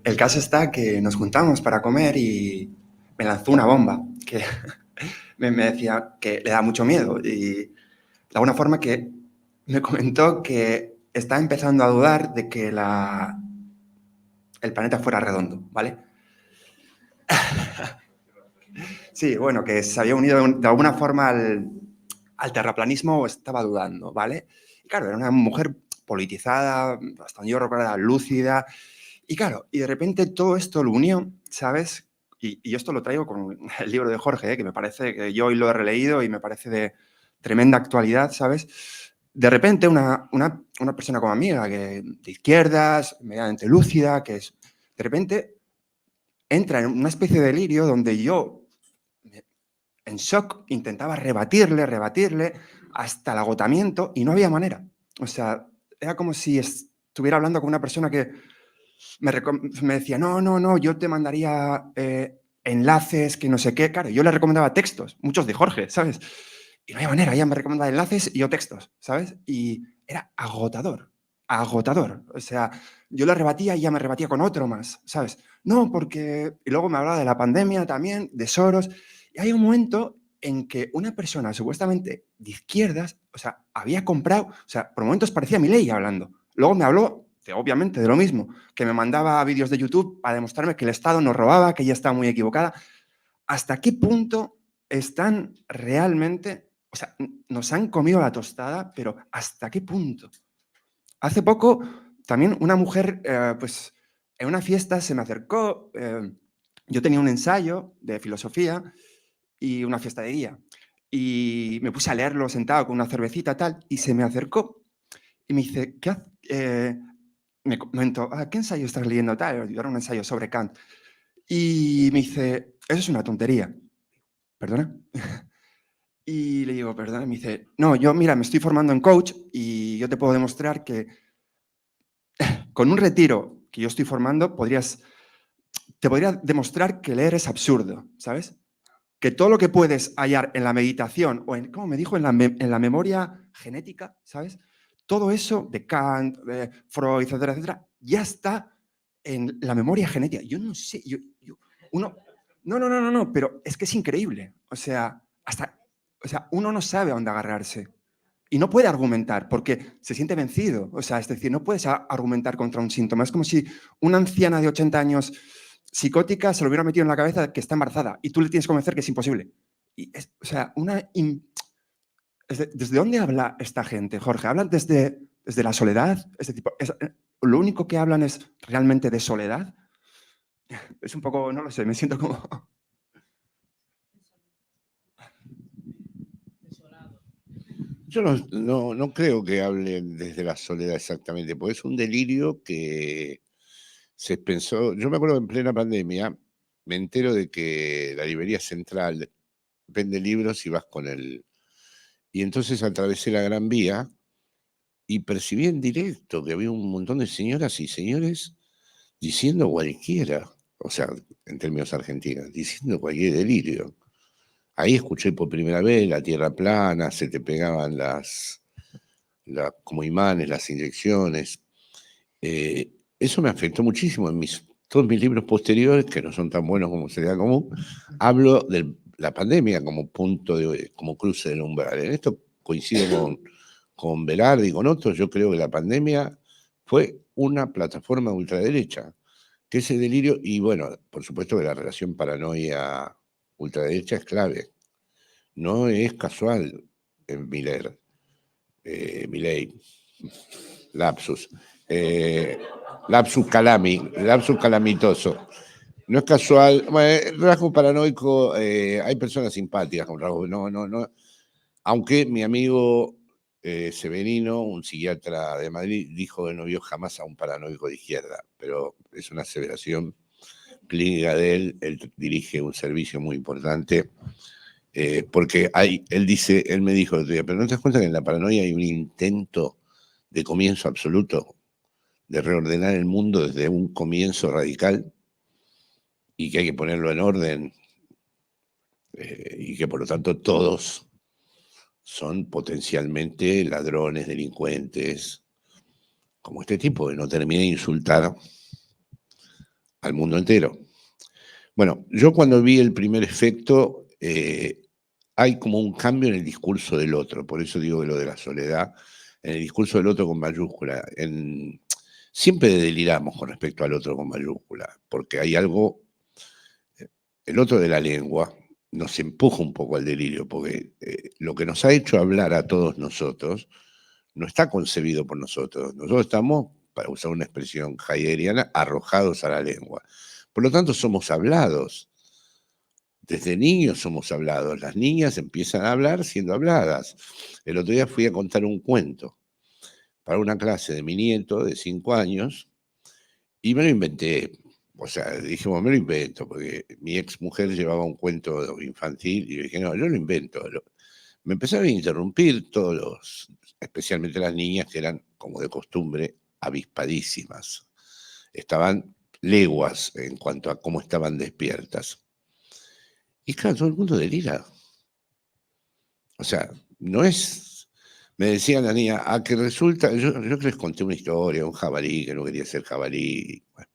el caso está que nos juntamos para comer y me lanzó una bomba que me decía que le da mucho miedo, y de alguna forma que me comentó que está empezando a dudar de que el planeta fuera redondo, ¿vale? Sí, bueno, que se había unido de alguna forma al terraplanismo, o estaba dudando, ¿vale? Y claro, era una mujer politizada, hasta donde yo recuerdo era lúcida. Y claro, y de repente todo esto lo unió, ¿sabes? Y esto lo traigo con el libro de Jorge, que me parece que yo hoy lo he releído y me parece de tremenda actualidad, ¿sabes? De repente una persona como amiga, que de izquierdas, medianamente lúcida, que es, de repente entra en una especie de delirio donde yo, en shock, intentaba rebatirle hasta el agotamiento y no había manera. O sea, era como si estuviera hablando con una persona que me decía, no, yo te mandaría enlaces, que no sé qué. Claro, yo le recomendaba textos, muchos de Jorge, ¿sabes? Y no había manera, ella me recomendaba enlaces y yo textos, ¿sabes? Y era agotador. O sea, yo le rebatía y ella me rebatía con otro más, ¿sabes? No, porque... Y luego me hablaba de la pandemia también, de Soros. Y hay un momento en que una persona supuestamente de izquierdas, o sea, había comprado, o sea, por momentos parecía Milei hablando. Luego me habló, obviamente, de lo mismo, que me mandaba vídeos de YouTube para demostrarme que el Estado nos robaba, que ella estaba muy equivocada. ¿Hasta qué punto están realmente, o sea, nos han comido la tostada, pero ¿hasta qué punto? Hace poco también una mujer, pues en una fiesta se me acercó, yo tenía un ensayo de filosofía y una fiesta de día, y me puse a leerlo sentado con una cervecita tal, y se me acercó y me dice, ¿qué haces? Me comentó, ¿qué ensayo estás leyendo tal? Yo era un ensayo sobre Kant. Y me dice, eso es una tontería. ¿Perdona? Y le digo, perdona, me dice, no, yo, mira, me estoy formando en coach y yo te puedo demostrar que con un retiro que yo estoy formando te podría demostrar que leer es absurdo, ¿sabes? Que todo lo que puedes hallar en la meditación o en, como me dijo, en la memoria genética, ¿sabes? Todo eso de Kant, de Freud, etcétera, etcétera, ya está en la memoria genética. Yo no sé, no, pero es que es increíble. O sea, uno no sabe a dónde agarrarse y no puede argumentar porque se siente vencido. O sea, es decir, no puedes argumentar contra un síntoma. Es como si una anciana de 80 años psicótica se lo hubiera metido en la cabeza que está embarazada y tú le tienes que convencer que es imposible. Y o sea, ¿desde dónde habla esta gente, Jorge? ¿Hablan desde la soledad? ¿Lo único que hablan es realmente de soledad? Es un poco, no lo sé, me siento como... Yo no creo que hablen desde la soledad exactamente, porque es un delirio que se pensó. Yo me acuerdo en plena pandemia, me entero de que la librería central vende libros y vas con él. Y entonces atravesé la Gran Vía y percibí en directo que había un montón de señoras y señores diciendo cualquiera, o sea, en términos argentinos, diciendo cualquier delirio. Ahí escuché por primera vez la tierra plana, se te pegaban como imanes, las inyecciones. Eso me afectó muchísimo en todos mis libros posteriores, que no son tan buenos como sería común. Hablo de la pandemia como como cruce del umbral. En esto coincido con Velarde y con otros. Yo creo que la pandemia fue una plataforma ultraderecha, que ese delirio, y bueno, por supuesto que la relación paranoia-ultraderecha es clave. No es casual en Milei, lapsus, lapsus calamitoso. No es casual, bueno, rasgo paranoico, hay personas simpáticas con rasgos, no. Aunque mi amigo Severino, un psiquiatra de Madrid, dijo que no vio jamás a un paranoico de izquierda, pero es una aseveración clínica de él dirige un servicio muy importante, porque él me dijo, pero ¿no te das cuenta que en la paranoia hay un intento de comienzo absoluto, de reordenar el mundo desde un comienzo radical y que hay que ponerlo en orden y que por lo tanto todos son potencialmente ladrones, delincuentes, como este tipo, que no termina de insultar al mundo entero? Bueno, yo cuando vi el primer efecto, hay como un cambio en el discurso del otro, por eso digo que lo de la soledad, en el discurso del otro con mayúscula. Siempre deliramos con respecto al otro con mayúscula, porque hay algo, el otro de la lengua nos empuja un poco al delirio, porque lo que nos ha hecho hablar a todos nosotros no está concebido por nosotros. Nosotros estamos, para usar una expresión heideggeriana, arrojados a la lengua. Por lo tanto, somos hablados. Desde niños somos hablados. Las niñas empiezan a hablar siendo habladas. El otro día fui a contar un cuento para una clase de mi nieto de 5 años y me lo inventé. O sea, dijimos, me lo invento, porque mi ex mujer llevaba un cuento infantil y yo dije, no, yo lo invento. Me empezaron a interrumpir todos especialmente las niñas, que eran, como de costumbre, avispadísimas. Estaban leguas en cuanto a cómo estaban despiertas. Y claro, todo el mundo delira. O sea, no es... Me decían la niña, a que resulta... Yo les conté una historia, un jabalí, que no quería ser jabalí. Bueno.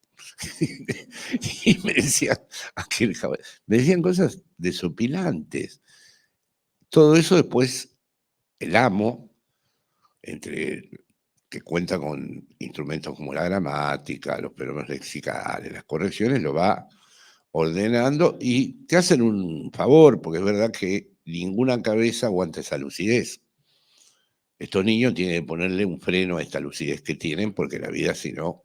Y me decían, aquel jabalí. Me decían cosas desopilantes. Todo eso después, el amo, entre que cuenta con instrumentos como la gramática, los pronombres lexicales, las correcciones, lo va ordenando y te hacen un favor, porque es verdad que ninguna cabeza aguanta esa lucidez. Estos niños tienen que ponerle un freno a esta lucidez que tienen, porque la vida, si no,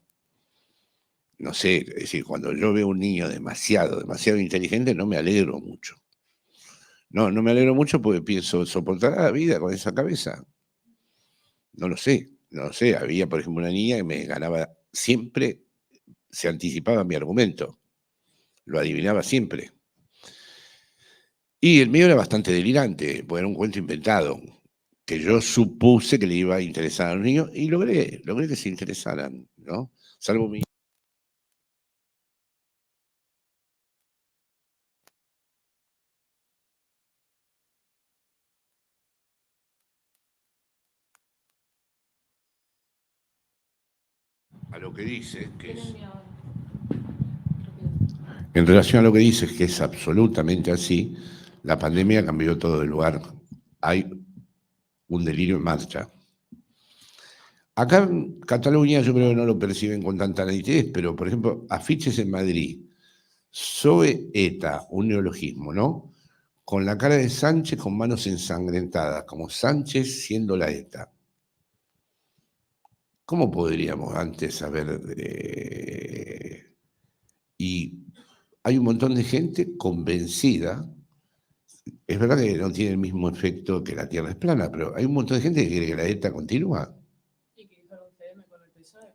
no sé, es decir, cuando yo veo un niño demasiado inteligente, no me alegro mucho. No me alegro mucho porque pienso, ¿soportará la vida con esa cabeza? No lo sé. Había, por ejemplo, una niña que me ganaba siempre, se anticipaba mi argumento, lo adivinaba siempre. Y el mío era bastante delirante, porque era un cuento inventado, que yo supuse que le iba a interesar a los niños y logré que se interesaran, ¿no? Salvo mi... a lo que dices, que es... En relación a lo que dices, que es absolutamente así, la pandemia cambió todo el lugar. Hay un delirio en marcha. Acá en Cataluña yo creo que no lo perciben con tanta nitidez, pero por ejemplo, afiches en Madrid, PSOE ETA, un neologismo, ¿no? Con la cara de Sánchez con manos ensangrentadas, como Sánchez siendo la ETA. ¿Cómo podríamos antes saber? Y hay un montón de gente convencida. Es verdad que no tiene el mismo efecto que la Tierra es plana, pero hay un montón de gente que quiere que la ETA continúa. ¿Y qué hizo el UCM con el PSOE?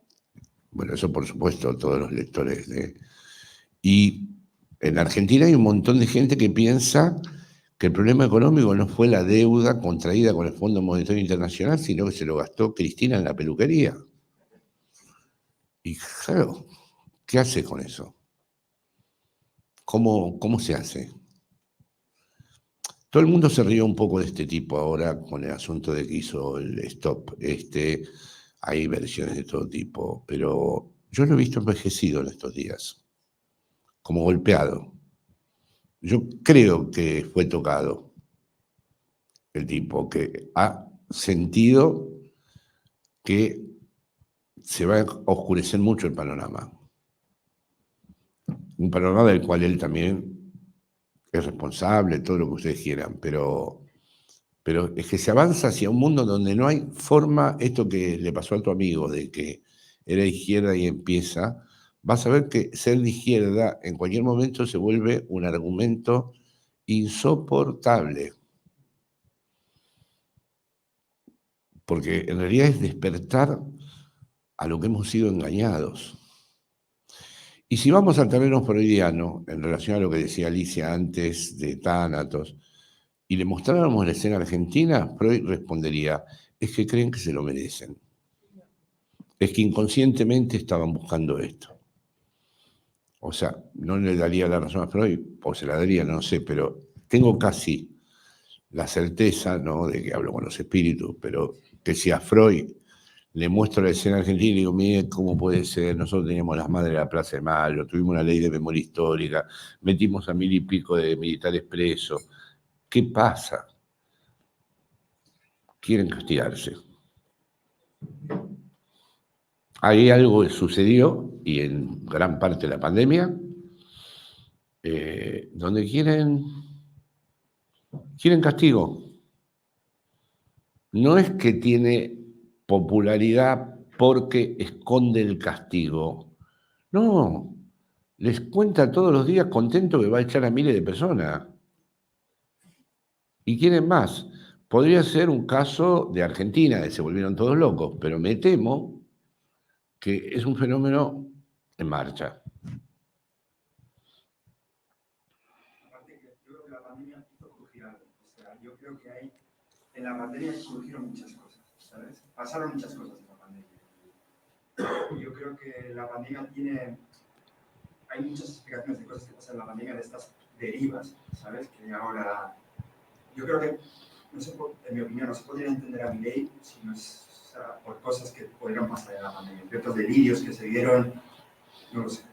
Bueno, eso por supuesto, todos los lectores de... Y en Argentina hay un montón de gente que piensa que el problema económico no fue la deuda contraída con el Fondo Monetario Internacional, sino que se lo gastó Cristina en la peluquería. Y claro, ¿qué hace con eso? ¿Cómo se hace? Todo el mundo se rió un poco de este tipo ahora con el asunto de que hizo el stop. Hay versiones de todo tipo, pero yo lo he visto envejecido en estos días, como golpeado. Yo creo que fue tocado el tipo, que ha sentido que se va a oscurecer mucho el panorama. Un panorama del cual él también es responsable, todo lo que ustedes quieran, pero es que se avanza hacia un mundo donde no hay forma, esto que le pasó a tu amigo, de que era izquierda y empieza, vas a ver que ser de izquierda en cualquier momento se vuelve un argumento insoportable. Porque en realidad es despertar a lo que hemos sido engañados. Y si vamos al terreno freudiano, en relación a lo que decía Alicia antes de Tánatos, y le mostráramos la escena argentina, Freud respondería, es que creen que se lo merecen. Es que inconscientemente estaban buscando esto. O sea, no le daría la razón a Freud, o se la daría, no sé, pero tengo casi la certeza, ¿no?, de que hablo con los espíritus, pero que si a Freud le muestro la escena argentina y digo, mire, ¿cómo puede ser? Nosotros teníamos las madres de la Plaza de Mayo, tuvimos una ley de memoria histórica, metimos a 1000 y pico de militares presos. ¿Qué pasa? Quieren castigarse. Hay algo que sucedió, y en gran parte de la pandemia, donde quieren castigo. No es que tiene popularidad porque esconde el castigo. No, les cuenta todos los días contento que va a echar a miles de personas. ¿Y quieren más? Podría ser un caso de Argentina, que se volvieron todos locos, pero me temo que es un fenómeno en marcha. Aparte que yo creo que la pandemia hizo crujir algo. O sea, yo creo que en la pandemia surgieron muchas cosas, ¿sabes? Pasaron muchas cosas en la pandemia. Yo creo que la pandemia hay muchas explicaciones de cosas que pasan en la pandemia, de estas derivas, ¿sabes? Que ahora, yo creo que, no sé, en mi opinión, no se podría entender a Milei si no es, o sea, por cosas que pudieron pasar en la pandemia, ciertos delirios que se dieron, no lo sé.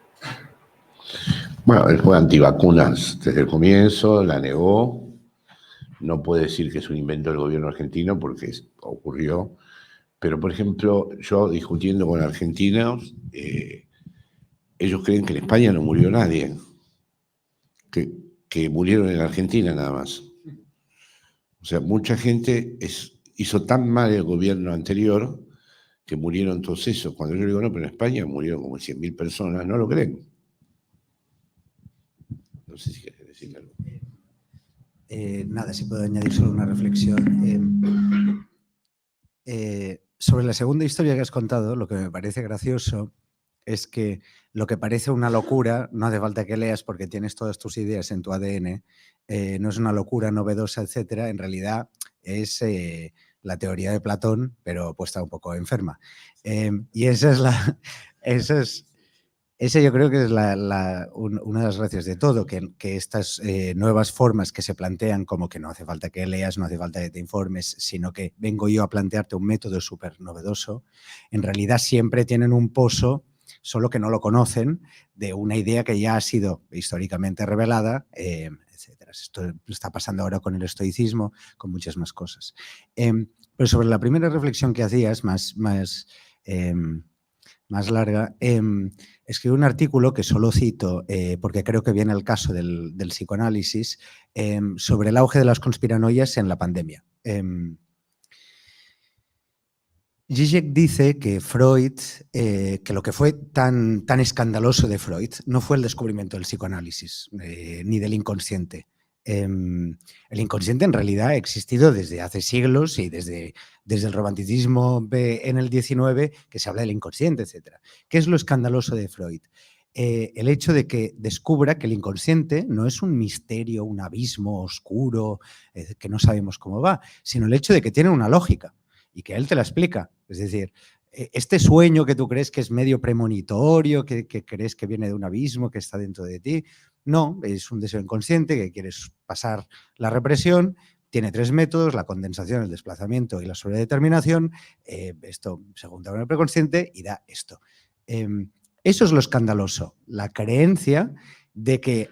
Bueno, él fue antivacunas desde el comienzo, la negó. No puede decir que es un invento del gobierno argentino porque ocurrió. Pero, por ejemplo, yo discutiendo con argentinos, ellos creen que en España no murió nadie, que murieron en Argentina nada más. O sea, mucha gente hizo tan mal el gobierno anterior que murieron todos esos. Cuando yo digo, no, pero en España murieron como 100.000 personas, no lo creen. No sé si quieres decir algo. Nada, si puedo añadir solo una reflexión. Sobre la segunda historia que has contado, lo que me parece gracioso es que lo que parece una locura, no hace falta que leas porque tienes todas tus ideas en tu ADN, no es una locura novedosa, etcétera, en realidad es la teoría de Platón, pero puesta un poco enferma. Y esa yo creo que es una de las gracias de todo, que estas nuevas formas que se plantean, como que no hace falta que leas, no hace falta que te informes, sino que vengo yo a plantearte un método súper novedoso, en realidad siempre tienen un pozo, solo que no lo conocen, de una idea que ya ha sido históricamente revelada, etcétera. Esto está pasando ahora con el estoicismo, con muchas más cosas. Pero sobre la primera reflexión que hacías, más larga, escribí un artículo que solo cito porque creo que viene al caso del psicoanálisis, sobre el auge de las conspiranoias en la pandemia. Zizek dice que Freud, que lo que fue tan escandaloso de Freud no fue el descubrimiento del psicoanálisis ni del inconsciente. El inconsciente en realidad ha existido desde hace siglos y desde el romanticismo en el XIX, que se habla del inconsciente, etc. ¿Qué es lo escandaloso de Freud? El hecho de que descubra que el inconsciente no es un misterio, un abismo oscuro que no sabemos cómo va, sino el hecho de que tiene una lógica y que él te la explica. Es decir, este sueño que tú crees que es medio premonitorio, que crees que viene de un abismo que está dentro de ti, no, es un deseo inconsciente que quieres pasar la represión. Tiene 3 métodos: la condensación, el desplazamiento y la sobredeterminación. Esto se junta con el preconsciente y da esto. Eso es lo escandaloso, la creencia de que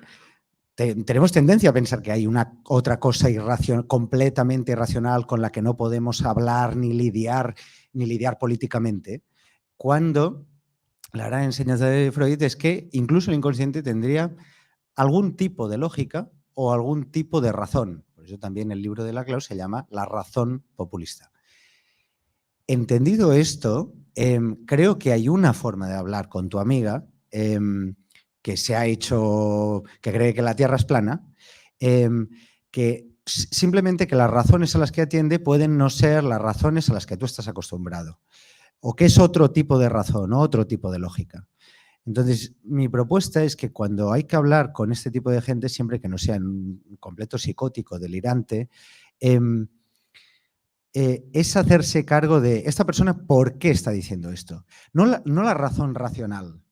tenemos tendencia a pensar que hay otra cosa completamente irracional con la que no podemos hablar ni lidiar políticamente, cuando la gran enseñanza de Freud es que incluso el inconsciente tendría algún tipo de lógica o algún tipo de razón. Por eso también el libro de Laclau se llama La razón populista. Entendido esto, creo que hay una forma de hablar con tu amiga que se ha hecho, que cree que la Tierra es plana, que simplemente que las razones a las que atiende pueden no ser las razones a las que tú estás acostumbrado, o que es otro tipo de razón, otro tipo de lógica. Entonces, mi propuesta es que cuando hay que hablar con este tipo de gente, siempre que no sea un completo psicótico, delirante, es hacerse cargo de esta persona, ¿por qué está diciendo esto? No la razón racional.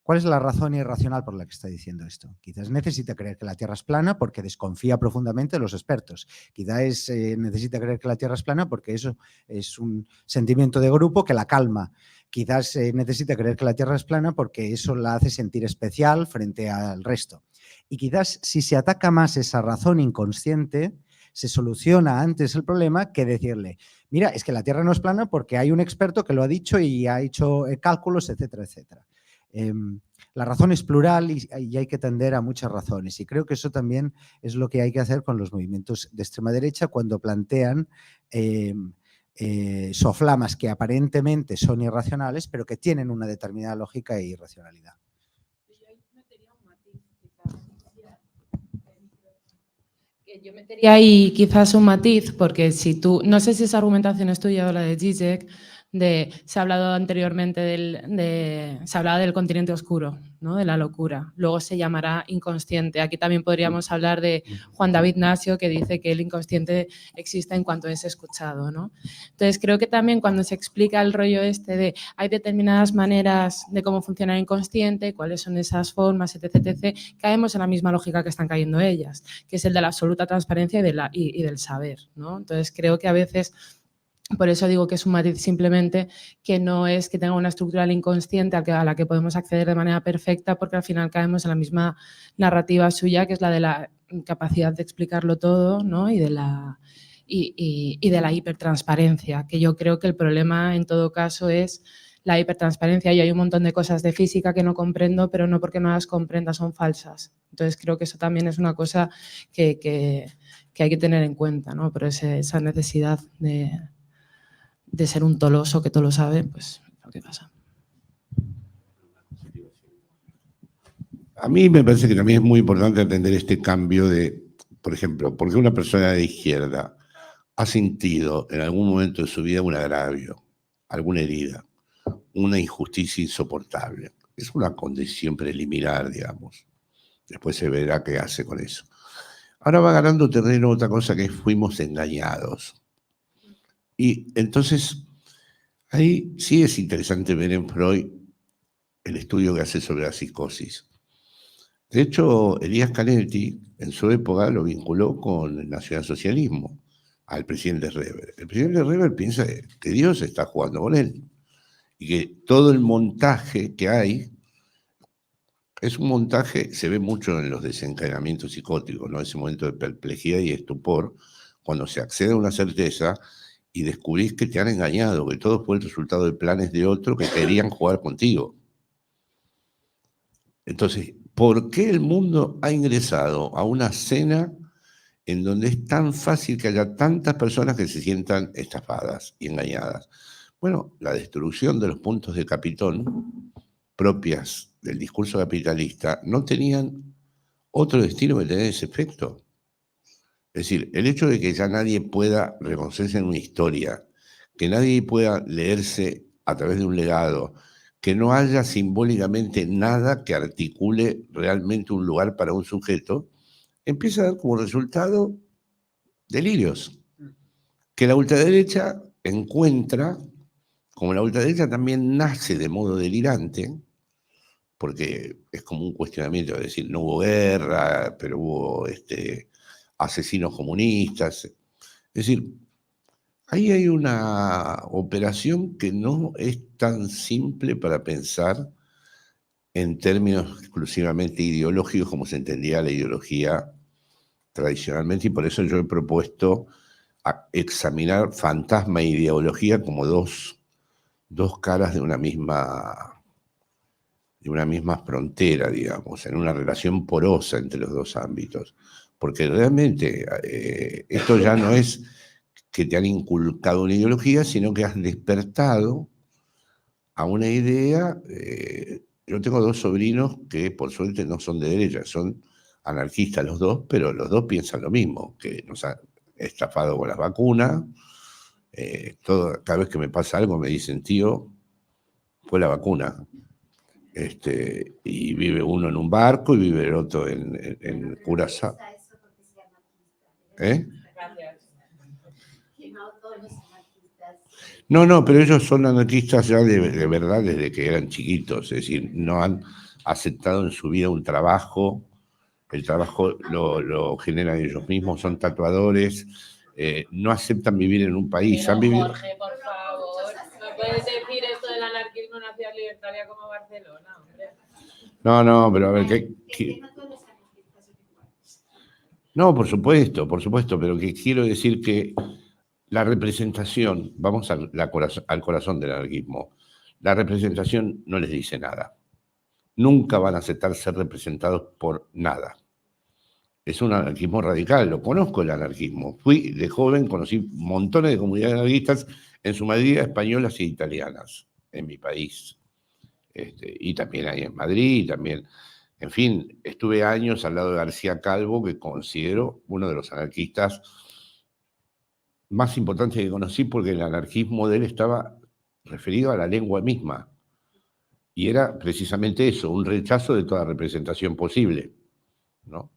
¿Cuál es la razón irracional por la que está diciendo esto? Quizás necesita creer que la Tierra es plana porque desconfía profundamente de los expertos. Quizás necesita creer que la Tierra es plana porque eso es un sentimiento de grupo que la calma. Quizás necesita creer que la Tierra es plana porque eso la hace sentir especial frente al resto. Y quizás si se ataca más esa razón inconsciente, se soluciona antes el problema que decirle, mira, es que la Tierra no es plana porque hay un experto que lo ha dicho y ha hecho cálculos, etcétera, etcétera. La razón es plural y hay que tender a muchas razones, y creo que eso también es lo que hay que hacer con los movimientos de extrema derecha cuando plantean soflamas que aparentemente son irracionales, pero que tienen una determinada lógica e irracionalidad. Yo metería ahí quizás un matiz, porque si tú, no sé si esa argumentación es tuya o la de Zizek, se ha hablado anteriormente se hablaba del continente oscuro, ¿no? De la locura. Luego se llamará inconsciente. Aquí también podríamos hablar de Juan David Nasio, que dice que el inconsciente existe en cuanto es escuchado, ¿no? Entonces creo que también cuando se explica el rollo de hay determinadas maneras de cómo funciona el inconsciente, cuáles son esas formas, etc., caemos en la misma lógica que están cayendo ellas, que es el de la absoluta transparencia y del saber, ¿no? Entonces creo que a veces, por eso digo que es un matiz simplemente, que no es que tenga una estructura del inconsciente a la que podemos acceder de manera perfecta, porque al final caemos en la misma narrativa suya, que es la de la incapacidad de explicarlo todo, ¿no? y de la hipertransparencia, que yo creo que el problema en todo caso es la hipertransparencia. Y hay un montón de cosas de física que no comprendo, pero no porque no las comprenda son falsas. Entonces creo que eso también es una cosa que hay que tener en cuenta, ¿no? Pero esa necesidad de ser un toloso que todo lo sabe, pues lo que pasa. A mí me parece que también es muy importante entender este cambio de, por ejemplo, porque una persona de izquierda ha sentido en algún momento de su vida un agravio, alguna herida, una injusticia insoportable. Es una condición preliminar, digamos. Después se verá qué hace con eso. Ahora va ganando terreno otra cosa, que es fuimos engañados. Y entonces, ahí sí es interesante ver en Freud el estudio que hace sobre la psicosis. De hecho, Elías Canetti, en su época, lo vinculó con el nacionalsocialismo, al presidente Reber. El presidente Reber piensa que Dios está jugando con él y que todo el montaje que hay es un montaje, se ve mucho en los desencadenamientos psicóticos, ¿no? Ese momento de perplejidad y estupor, cuando se accede a una certeza y descubrís que te han engañado, que todo fue el resultado de planes de otro que querían jugar contigo. Entonces, ¿por qué el mundo ha ingresado a una escena en donde es tan fácil que haya tantas personas que se sientan estafadas y engañadas? Bueno, la destrucción de los puntos de Capitón, propias del discurso capitalista, no tenían otro destino que tener ese efecto. Es decir, el hecho de que ya nadie pueda reconocerse en una historia, que nadie pueda leerse a través de un legado, que no haya simbólicamente nada que articule realmente un lugar para un sujeto, empieza a dar como resultado delirios, que la ultraderecha encuentra, como la ultraderecha también nace de modo delirante, porque es como un cuestionamiento, es decir, no hubo guerra, pero hubo asesinos comunistas. Es decir, ahí hay una operación que no es tan simple para pensar en términos exclusivamente ideológicos como se entendía la ideología tradicionalmente, y por eso yo he propuesto examinar fantasma e ideología como dos caras de una misma frontera, digamos, en una relación porosa entre los dos ámbitos. Porque realmente esto ya no es que te han inculcado una ideología, sino que has despertado a una idea. Yo tengo dos sobrinos que por suerte no son de derecha, son anarquistas los dos, pero los dos piensan lo mismo, que nos han estafado con las vacunas. Cada vez que me pasa algo me dicen, tío, fue la vacuna. Y vive uno en un barco y vive el otro en Curazao. ¿Eh? No, pero ellos son anarquistas ya de verdad desde que eran chiquitos, es decir, no han aceptado en su vida un trabajo, el trabajo lo generan ellos mismos, son tatuadores, no aceptan vivir en un país. Pero, han vivido... Jorge, por favor, ¿no puedes decir esto del anarquismo en una ciudad libertaria como Barcelona, hombre? No, pero a ver, No, por supuesto, pero que quiero decir que la representación, vamos al corazón del anarquismo, la representación no les dice nada. Nunca van a aceptar ser representados por nada. Es un anarquismo radical, lo conozco el anarquismo. Fui de joven, conocí montones de comunidades anarquistas en su mayoría españolas e italianas, en mi país. Y también hay en Madrid, y también, en fin, estuve años al lado de García Calvo, que considero uno de los anarquistas más importantes que conocí, porque el anarquismo de él estaba referido a la lengua misma. Y era precisamente eso, un rechazo de toda representación posible, ¿no?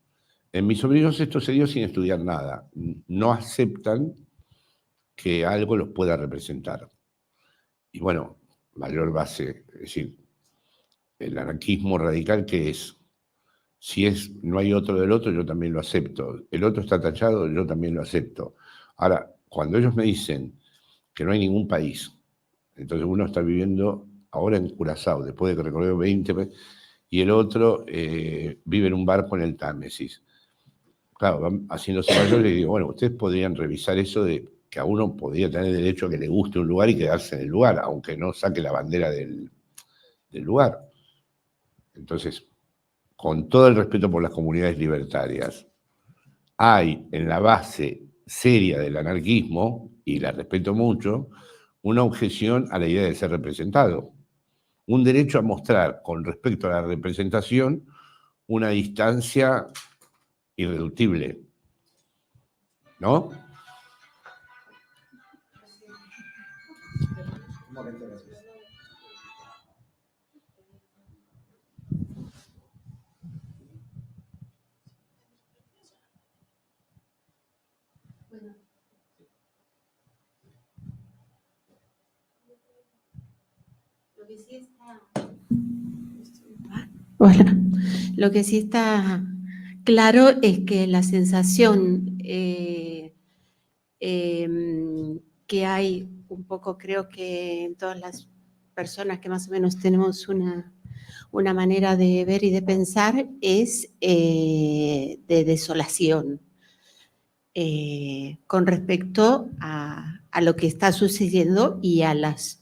En mis sobrinos esto se dio sin estudiar nada. No aceptan que algo los pueda representar. Y bueno, mayor base, es decir, el anarquismo radical, ¿qué es? Si no hay otro del otro, yo también lo acepto. El otro está tachado, yo también lo acepto. Ahora, cuando ellos me dicen que no hay ningún país, entonces uno está viviendo ahora en Curazao, después de que recorrió 20, y el otro vive en un barco en el Támesis. Claro, van haciéndose mayores y digo, bueno, ustedes podrían revisar eso de que a uno podría tener derecho a que le guste un lugar y quedarse en el lugar, aunque no saque la bandera del lugar. Entonces, con todo el respeto por las comunidades libertarias, hay en la base seria del anarquismo, y la respeto mucho, una objeción a la idea de ser representado. Un derecho a mostrar, con respecto a la representación, una distancia irreductible, ¿no? Hola. Lo que sí está claro es que la sensación que hay un poco, creo que en todas las personas que más o menos tenemos una manera de ver y de pensar, es de desolación con respecto a lo que está sucediendo y a los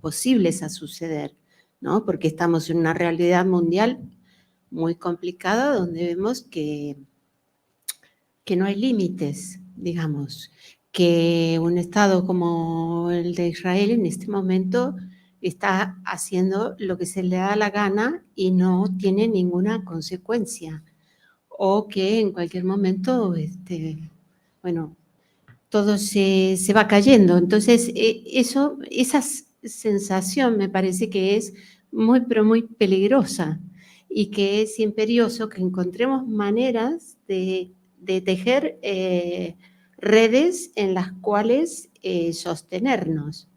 posibles a suceder, ¿no? Porque estamos en una realidad mundial muy complicada donde vemos que no hay límites, digamos, que un Estado como el de Israel en este momento está haciendo lo que se le da la gana y no tiene ninguna consecuencia, o que en cualquier momento, bueno, todo se va cayendo. Entonces, esa sensación me parece que es muy, pero muy peligrosa, y que es imperioso que encontremos maneras de tejer redes en las cuales sostenernos,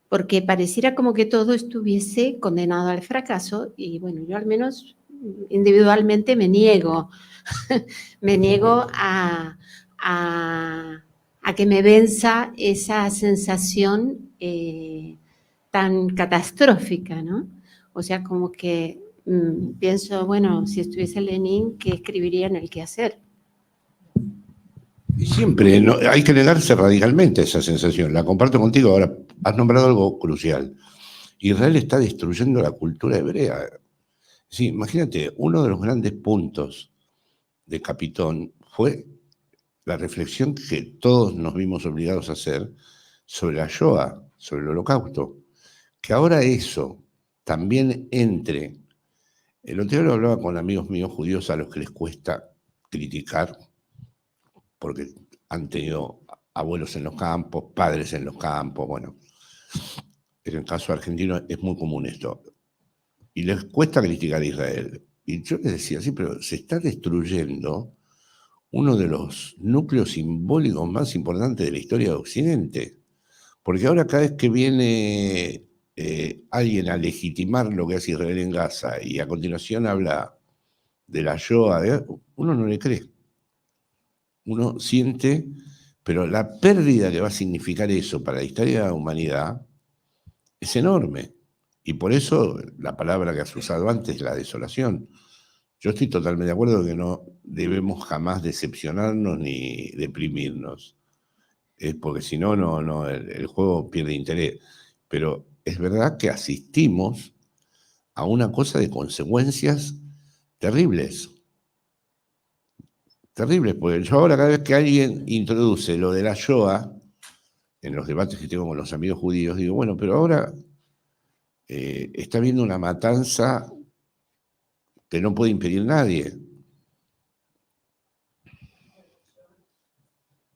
porque pareciera como que todo estuviese condenado al fracaso, y bueno, yo al menos individualmente me niego, me niego a que me venza esa sensación tan catastrófica, ¿no? O sea, como que pienso, bueno, si estuviese Lenin, ¿qué escribiría en el quehacer? Y siempre hay que negarse radicalmente a esa sensación. La comparto contigo. Ahora, has nombrado algo crucial. Israel está destruyendo la cultura hebrea. Sí, imagínate, uno de los grandes puntos de Capitón fue la reflexión que todos nos vimos obligados a hacer sobre la Shoah, sobre el Holocausto. Que ahora eso también entre. El otro día lo hablaba con amigos míos judíos a los que les cuesta criticar, porque han tenido abuelos en los campos, padres en los campos, bueno. En el caso argentino es muy común esto. Y les cuesta criticar a Israel. Y yo les decía, sí, pero se está destruyendo uno de los núcleos simbólicos más importantes de la historia de Occidente. Porque ahora cada vez que viene alguien a legitimar lo que hace Israel en Gaza y a continuación habla de la Shoah, uno no le cree. Uno siente, pero la pérdida que va a significar eso para la historia de la humanidad es enorme. Y por eso la palabra que has usado antes, la desolación. Yo estoy totalmente de acuerdo que no debemos jamás decepcionarnos ni deprimirnos. Porque si no, el juego pierde interés. Pero es verdad que asistimos a una cosa de consecuencias terribles. Terribles, porque yo ahora cada vez que alguien introduce lo de la Shoah, en los debates que tengo con los amigos judíos, digo, bueno, pero ahora está habiendo una matanza que no puede impedir nadie.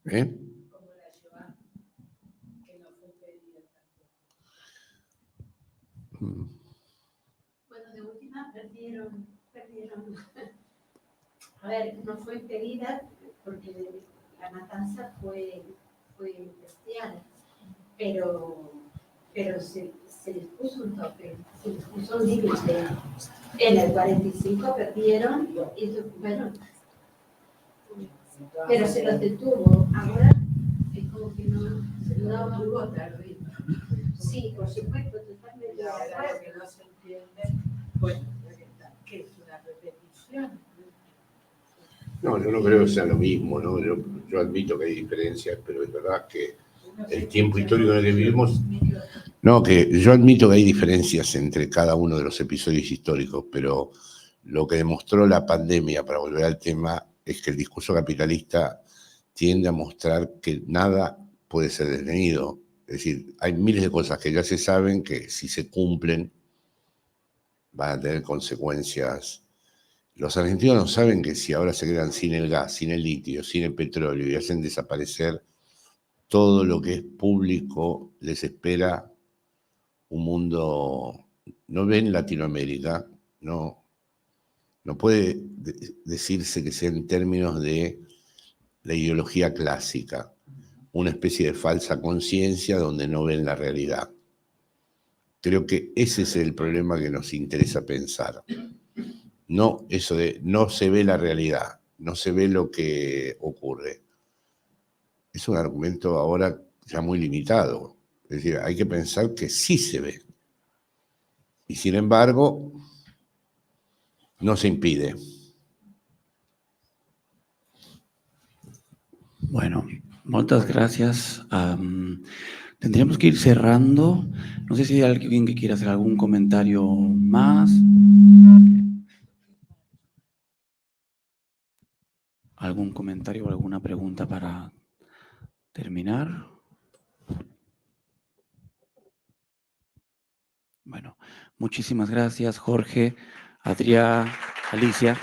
¿Eh? Bueno, de última perdieron. A ver, no fue impedida porque la matanza fue bestial, pero se les puso un tope, se les puso un límite. En el 45 perdieron y bueno, pero se los detuvo. Ahora es como que no se lo daba un voto. Sí, por supuesto, totalmente de acuerdo. Que no se entiende, bueno, que es una repetición. No, yo no creo que sea lo mismo, ¿no? Yo admito que hay diferencias, pero es verdad que el tiempo histórico en el que vivimos... No, que yo admito que hay diferencias entre cada uno de los episodios históricos, pero lo que demostró la pandemia, para volver al tema, es que el discurso capitalista tiende a mostrar que nada puede ser detenido. Es decir, hay miles de cosas que ya se saben que si se cumplen van a tener consecuencias. Los argentinos no saben que si ahora se quedan sin el gas, sin el litio, sin el petróleo y hacen desaparecer todo lo que es público, les espera un mundo, no ven Latinoamérica, no puede decirse que sea en términos de la ideología clásica, una especie de falsa conciencia donde no ven la realidad. Creo que ese es el problema que nos interesa pensar. No eso de no se ve la realidad, no se ve lo que ocurre. Es un argumento ahora ya muy limitado. Es decir, hay que pensar que sí se ve. Y sin embargo, no se impide. Bueno, muchas gracias. Tendríamos que ir cerrando. No sé si hay alguien que quiera hacer algún comentario más. ¿Algún comentario o alguna pregunta para terminar? Bueno, muchísimas gracias, Jorge, Adrià, Alicia.